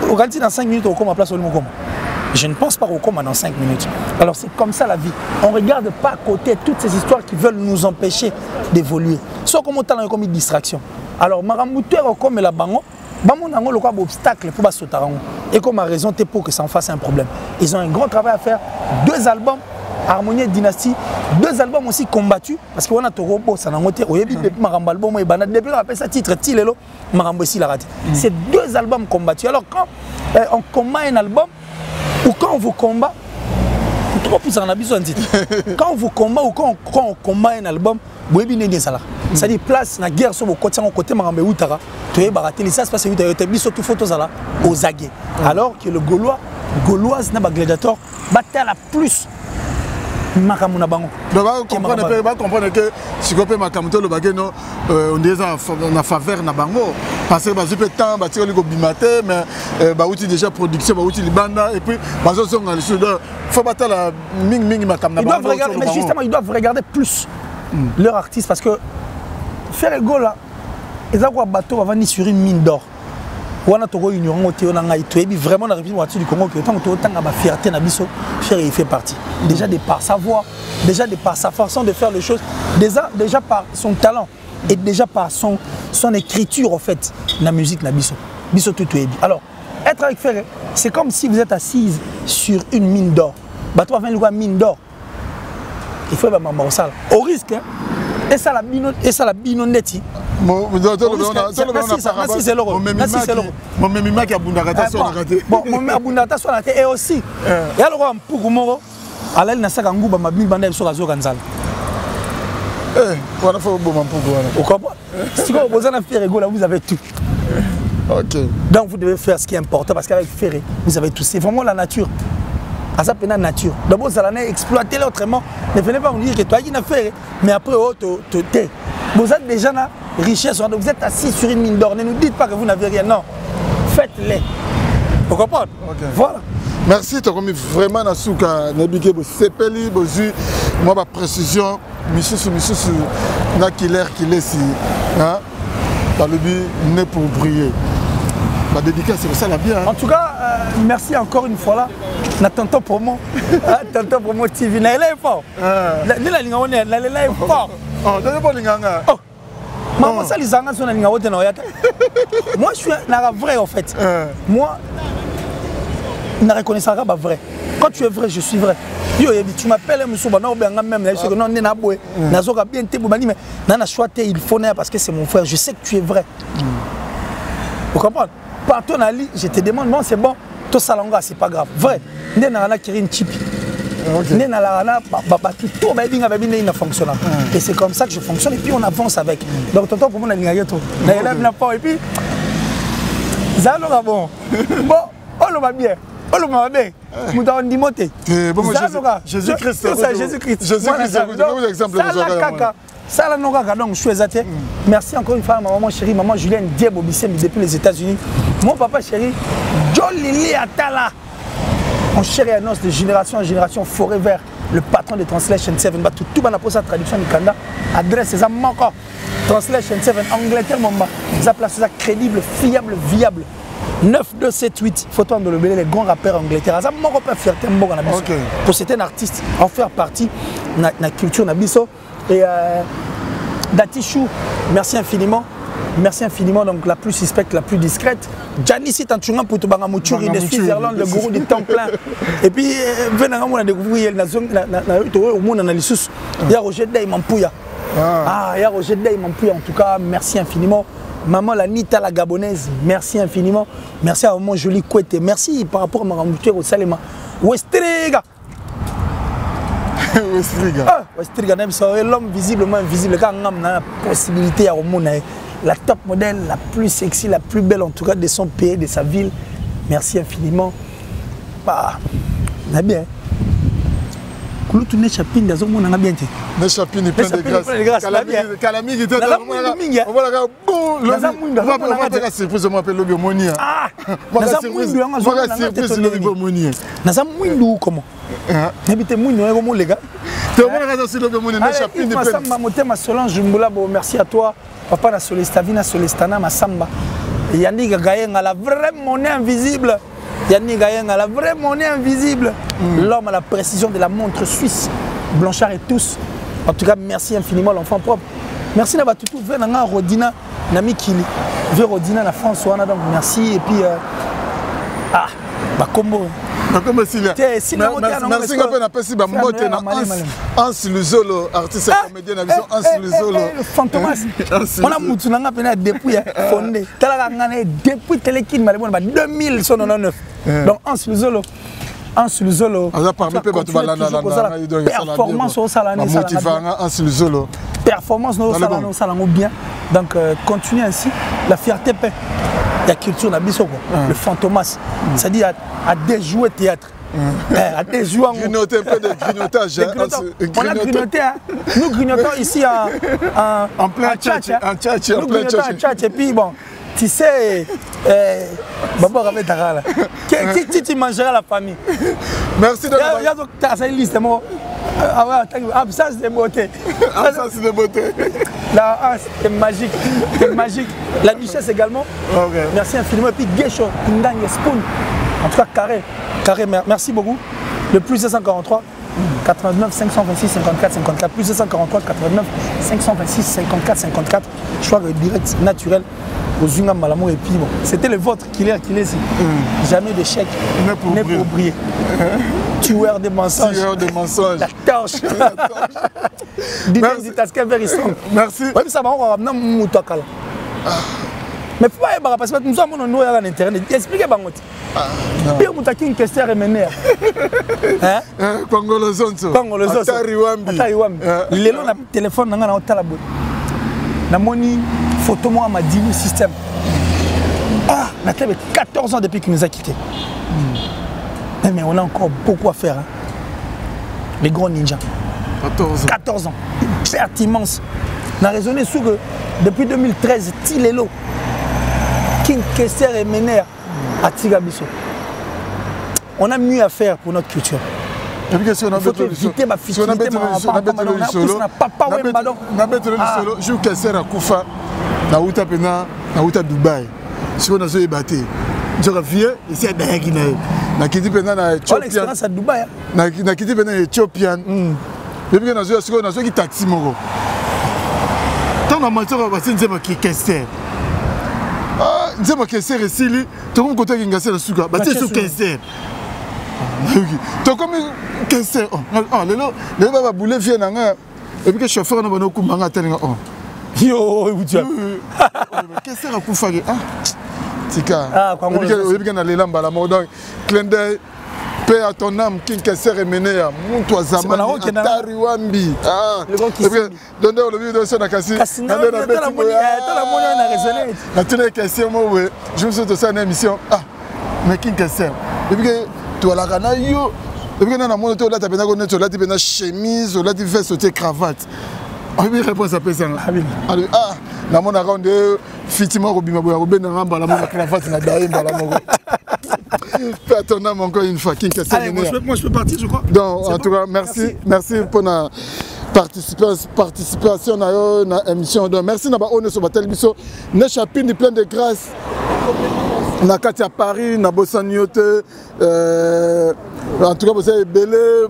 au Galti, dans 5 minutes, au coma, place au coma. Je ne pense pas au coma dans 5 minutes. Alors c'est comme ça la vie. On ne regarde pas à côté toutes ces histoires qui veulent nous empêcher d'évoluer. Soit comme on a comme une distraction. Alors, Maramouteur, comme la bango, on a un obstacle pour sauter. Et comme ma raison, c'est pour que ça en fasse un problème. Ils ont un grand travail à faire. 2 albums, Harmonie et Dynastie. 2 albums aussi combattus. Parce qu'on a tout ça n'a pas depuis Marambalbo, depuis on appelle ça titre Tilelo, Marambo ici l'a raté. C'est 2 albums combattus. Alors quand on combat un album, ou quand on vous combat, quand on vous combat ou quand on combat un album, c'est-à-dire place la guerre sur le côté Marambe Outara, tu es baraté, ça se passe au mis surtout photos aux aguets. Alors que le Gauloise n'a pas gladiateur, bataille la plus. Makamuna bango. Donc comprendre que si on peut makamuto le bageno on est en faveur na bango parce que bazu peut temps bâtir le bimate mais ba outil déjà production ba outil libanda et puis bazo sont dans le sud faut battre la ming makamuna bango. Mais justement ils doivent regarder plus leur artiste parce que faire le go là ils ont un bateau avant ni sur une mine d'or. On a toujours une union vraiment la République du Congo que tant que autant ma fierté na biso il fait partie déjà de par sa voix, déjà de par sa façon de faire les choses, déjà par son talent et déjà par son écriture en fait la musique na biso tout. Alors être avec Ferré c'est comme si vous êtes assise sur une mine d'or. Bateau avec une mine d'or il faut maman ça au risque et ça la binonnetti. Bon, et aussi, il y a le pour Moro, à l'aile n'a pas de ma bille bande sur la zone Ganzal. Voilà, faut bon pour quoi. Si vous avez fait rigolo, vous avez tout. Ok. Donc vous devez faire ce qui est important parce qu'avec Ferré, vous avez tout. C'est vraiment la nature. À ça, la nature. D'abord, vous allez exploiter autrement. Ne venez pas me dire que toi, il y a fait, mais après, vous êtes déjà là, richesse, vous êtes assis sur une mine d'or. Ne nous dites pas que vous n'avez rien. Non, faites-les. Vous comprenez? Okay. Voilà. Merci, tu as commis vraiment dans souka, nabigué, sepeli, bozu, moi ma précision, monsieur, na killer qui laisse, hein, par le but né pour briller. Ma dédicace, c'est ça la bien. En tout cas, merci encore une fois là. Tonton Promo, Tonton Promo TV, il est fort. Il est fort. Oh, donnez pas l'inganga. Oh, maman ça les angas sont na linga moi je suis un vrai en fait. Moi, je ne reconnais pas vrai. Quand tu es vrai, je suis vrai. Tu m'appelles monsieur Bano même je sais que non nena boé. Nazoka bien te bobani mais nana choité il faut parce que c'est mon frère. Je sais que tu es vrai. Vous comprenez? Par ton ali, je te demande non c'est bon. Tout ça longa c'est pas grave. Vrai. Nena na kiri chip. Nena la na tout ba fonctionne. Et c'est comme ça que je fonctionne et puis on avance avec. Donc tonton pour moi na linga yeto. Na élève na pas et puis ça longa bon. Bon, on va bien. On va bien. Nous avons dit monter. Bon Jésus-Christ. Jésus-Christ. Jésus-Christ. Vous exemple ça la noga donc je suis exaté. Merci encore une fois maman chérie, maman Julienne Diebo Bissem depuis les États-Unis. Mon papa chéri, Jolili Atala. On chérit à nos de génération en génération forever. Le patron de Translation 7, tout le monde a posé sa traduction du Canada. Adresse, c'est ça manquant. Translation 7, Angleterre, ça place ça crédible, fiable, viable. 9278, photo de les grands rappeurs Angleterre. Ça manque pas fierté pour c'était un artiste, en faire partie de la culture nabiso. Et Datichou, merci infiniment. Merci infiniment, donc la plus suspecte, la plus discrète. Janice Tanchunga pour Tobanga Mouchouri de Switzerland, le gourou du temps plein. Et puis, on a découvert au monde en Alissus. Il y a Roger Day Mampouya. Il y a Roger Day Mampouya. En tout cas, merci infiniment. Maman la Nita la Gabonaise, merci infiniment. Merci à mon joli Kouete. Merci par rapport à ma ramouture au Salema. Westriga. Westriga, l'homme visiblement invisible. Quand on a la possibilité à monde. La top modèle, la plus sexy, la plus belle en tout cas de son pays, de sa ville. Merci infiniment. Bah, on a bien. Kulu tu ne chapine dans un monde on a bien. Ne chapine plein de grâce. Calami qui était dans le monde. On va la bon. On va faire surprise moi appelle Lobby Moni. Ah. On va surprise Lobby Moni. Naza mwindu comment? N'habite mwindu comment les gars? Tu vas regarder sur Lobby Moni ne chapine plein. Merci à toi. papa na Solestavina, Solestana, Massamba. Yannick Gayenga, la vraie monnaie invisible. Yannick Gayenga, la vraie monnaie invisible. L'homme à la précision de la montre suisse. Blanchard et tous. En tout cas, merci infiniment l'enfant propre. Merci d'avoir tout fait. Nanga Rodina, Nami Kili. Vers Rodina, la France, donc merci. Et puis, Bakombo. Merci un peu d'apprécier Bamote Hans Luzolo, artiste et comédien de Hans Luzolo. Fantomas. On a Moutounanga depuis fondé. Depuis Télékin, 2099. Donc Hans Luzolo. Hans Luzolo. Performance au salon. Performance au salon bien. Donc continuez ainsi. La fierté paix. La culture Nabiso, le fantomas, c'est-à-dire à déjouer théâtre. À déjouer en grignoter, un peu de grignotage. On a grignoté, nous grignotons ici en plein tchatch. Nous grignotons en tchatch et puis bon, tu sais, Baba Rabé Tarala, qui tu mangeras la famille. Merci de il y a une liste, moi. Ça c'est beauté. Ça c'est de beauté. Là, c'est magique. C'est magique. La duchesse également. Okay. Merci infiniment. Et puis Gesho, Pingang, Spoon. En tout cas, carré. Merci beaucoup. Le plus 243 89 526 54 54. Plus 243 89 526 54 54. Choix direct naturel aux Zunga Malamo. Et puis bon, c'était le vôtre qu'il est. Jamais d'échec. Né pour briller. Tueur de mensonges. La torche. Merci. Oui, ça va, on va ramener mais pourquoi parce que nous avons un internet. Expliquez moi. Puis on a une question à mener. Congolais. Les gens ont téléphone dans la talabo. Na moni photo moi m'a dit le système. Ah, on a 14 ans depuis qu'il nous a quittés. Mais on a encore beaucoup à faire. Les grands ninjas. 14 ans. Perte immense. On a raisonné sur que depuis 2013, Tilelo, King Kesser et Mener à Tigabiso. On a mieux à faire pour notre culture. Et puis si on a éviter ma fille, on a je Kesser à Koufa, na Outa Pena, na Outa Dubaï. Si on a joué batté, je reviens ici à Dayakina. Na kiti pena na Ethiopian à Dubaï. Na kiti pena Ethiopian. Et puis on a joué qui taxi moko. Tant na matière va c'est nzema qui Kesser. Ah, nzema Kesser ici lui, tout comme côté ngase na suka, ba c'est sur Kesser. To comme Kesser. Ah, le baba boule vient na et puis que chauffeur na bano kumbanga telinga oh. Yo, utia. Kesser a kufage. Ah. Tika. Ah, quoi moi. Et puis na lelamba la mode clin d'œil. Paix à ton âme, qui Kesser et mené à Moutoua Zamani, Tariwambi. Ah, donne le vidéo de la Kassi. Je me suis de ça une émission. Ah, mais qui Kesser. Et puis, tu as la gana yo. Et puis, on a monté là, tu as bien la chemise, là, tu fais sauter cravate. Ah, oui, réponse à personne. Ah, la mon a rendu Fitima Robima Robin Ramba, la mon a cravate, la daïm, la mon. Fais ton âme encore une fois. Allez, moi je peux partir, je crois. Donc, en tout cas, merci pour la participation à l'émission. Merci d'avoir honneur sur votre télévision. Nous chapitre plein de grâce. Na Katia Paris, na Bossaniote. En tout cas, vous avez belé.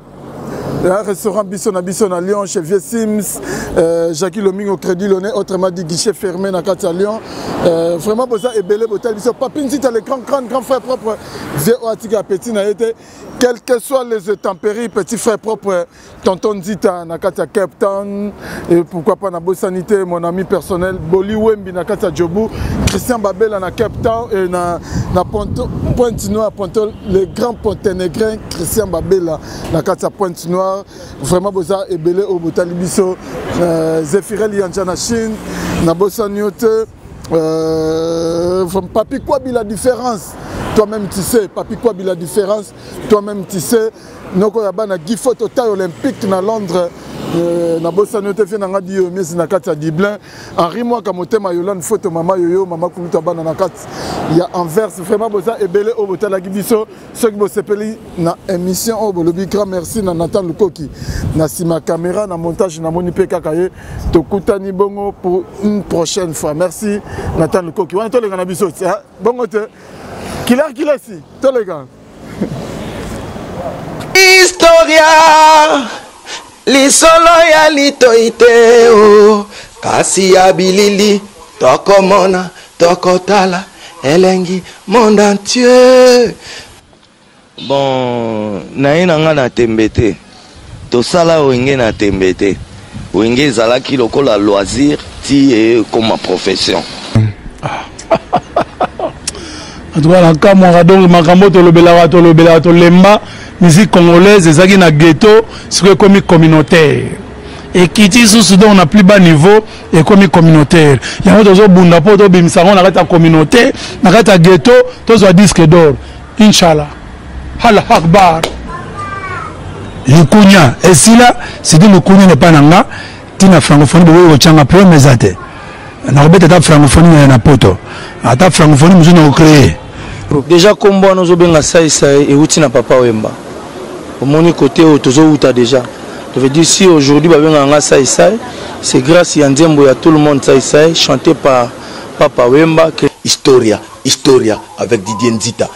Un restaurant Bisson à Lyon, chez Vieux Sims, Jackie Loming au Crédit Lyonnais, autrement dit guichet fermé dans Katia Lyon. Vraiment, vous avez belé, vous avez Papine, si tu as les grand frère propre, Vieux Oatika Petit, quels que soient les intempéries, petit frère propre, tonton Zita, na Katia Cape Town, et pourquoi pas na Bossanité, mon ami personnel, Boli Wembi, na Katia Djobou, Christian Babel, na Cape Town, et na Pointe-Noire, le grand Ponténégrin, Christian Babel, na Katia Pointe-Noire. Vraiment, Bosa et Belé au Botalibiso, Zéphirel Yanjana Chine, Nabosa Nyote, Papi Kwabi la différence. toi-même tu sais, Papi Kwabi la différence, toi-même tu sais, noko yabana Guy photo taille olympique na Londres, na bossa note fait na di mais na kati ya Dublin, Henri moi kamotema Yolande photo mama yoyo mama kuluta bana na kati ya Anvers vraiment bossa ebele o botala gibiso ceux qui bossepeli na émission o bolobi grand merci na Nathan Lukoki na sima caméra na montage na moni pe kakaye tokutani bongo pour une prochaine fois. Merci Nathan Lukoki. On to les gars biso bongo te kila si to les gars Historia lisolo ya litoite o kasi ya bilili tokomona tokotala elengi monde entier. Bon naina nga na tembete tosala wenge na tembete wenge ezalaki lokola loisir ti comme profession. Voilà, comme on a donc makambo to lobela to lemba musique congolaise ezaki na ghetto c'est comme communautaire et qui dit sous on a plus bas niveau et comme communautaire il y a d'autres bunda po to bimisa on arrête communauté na kata ghetto to zo disque d'or inchallah Allah akbar Lukunya et si là c'est dit Lukunya n'est pas nanga tina francophonie de changa pro mesate na robeta ta francophonie na poto ata francophonie nous on créé déjà comme nous obenga ça et outi na papa Wemba au mon côté tozo outa déjà je veux dire si aujourd'hui babenga ça c'est grâce à Ndiembo ya tout le monde ça chanté par papa Wemba que Historia avec Didier Nzita.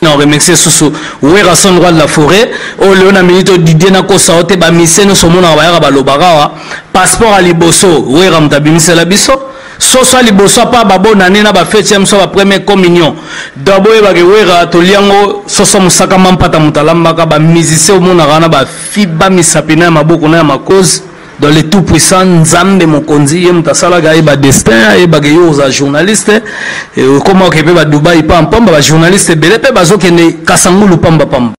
Non, remercier Soussou. Oui, rason droit de la forêt. Oh, Léona Milito Didier Nako Saote, ba mise no somona wa ba lobara. Passeport à Liboso. Oui, ramta bimise la biso. Soso Liboso pa babo nane na ba fête so ba première communion. Dabo e ba ke wera to liango soso musaka mampata mutalamba ka ba musicien au mona rana ba fiba misapina maboko na makoz. Dans les tout puissants Nzambe Mokonzi Mtasala ga ba destin et ba yo za journaliste et comment que ba Dubai pa pamba ba journaliste belé pe bazo kene kasangulu pamba pamba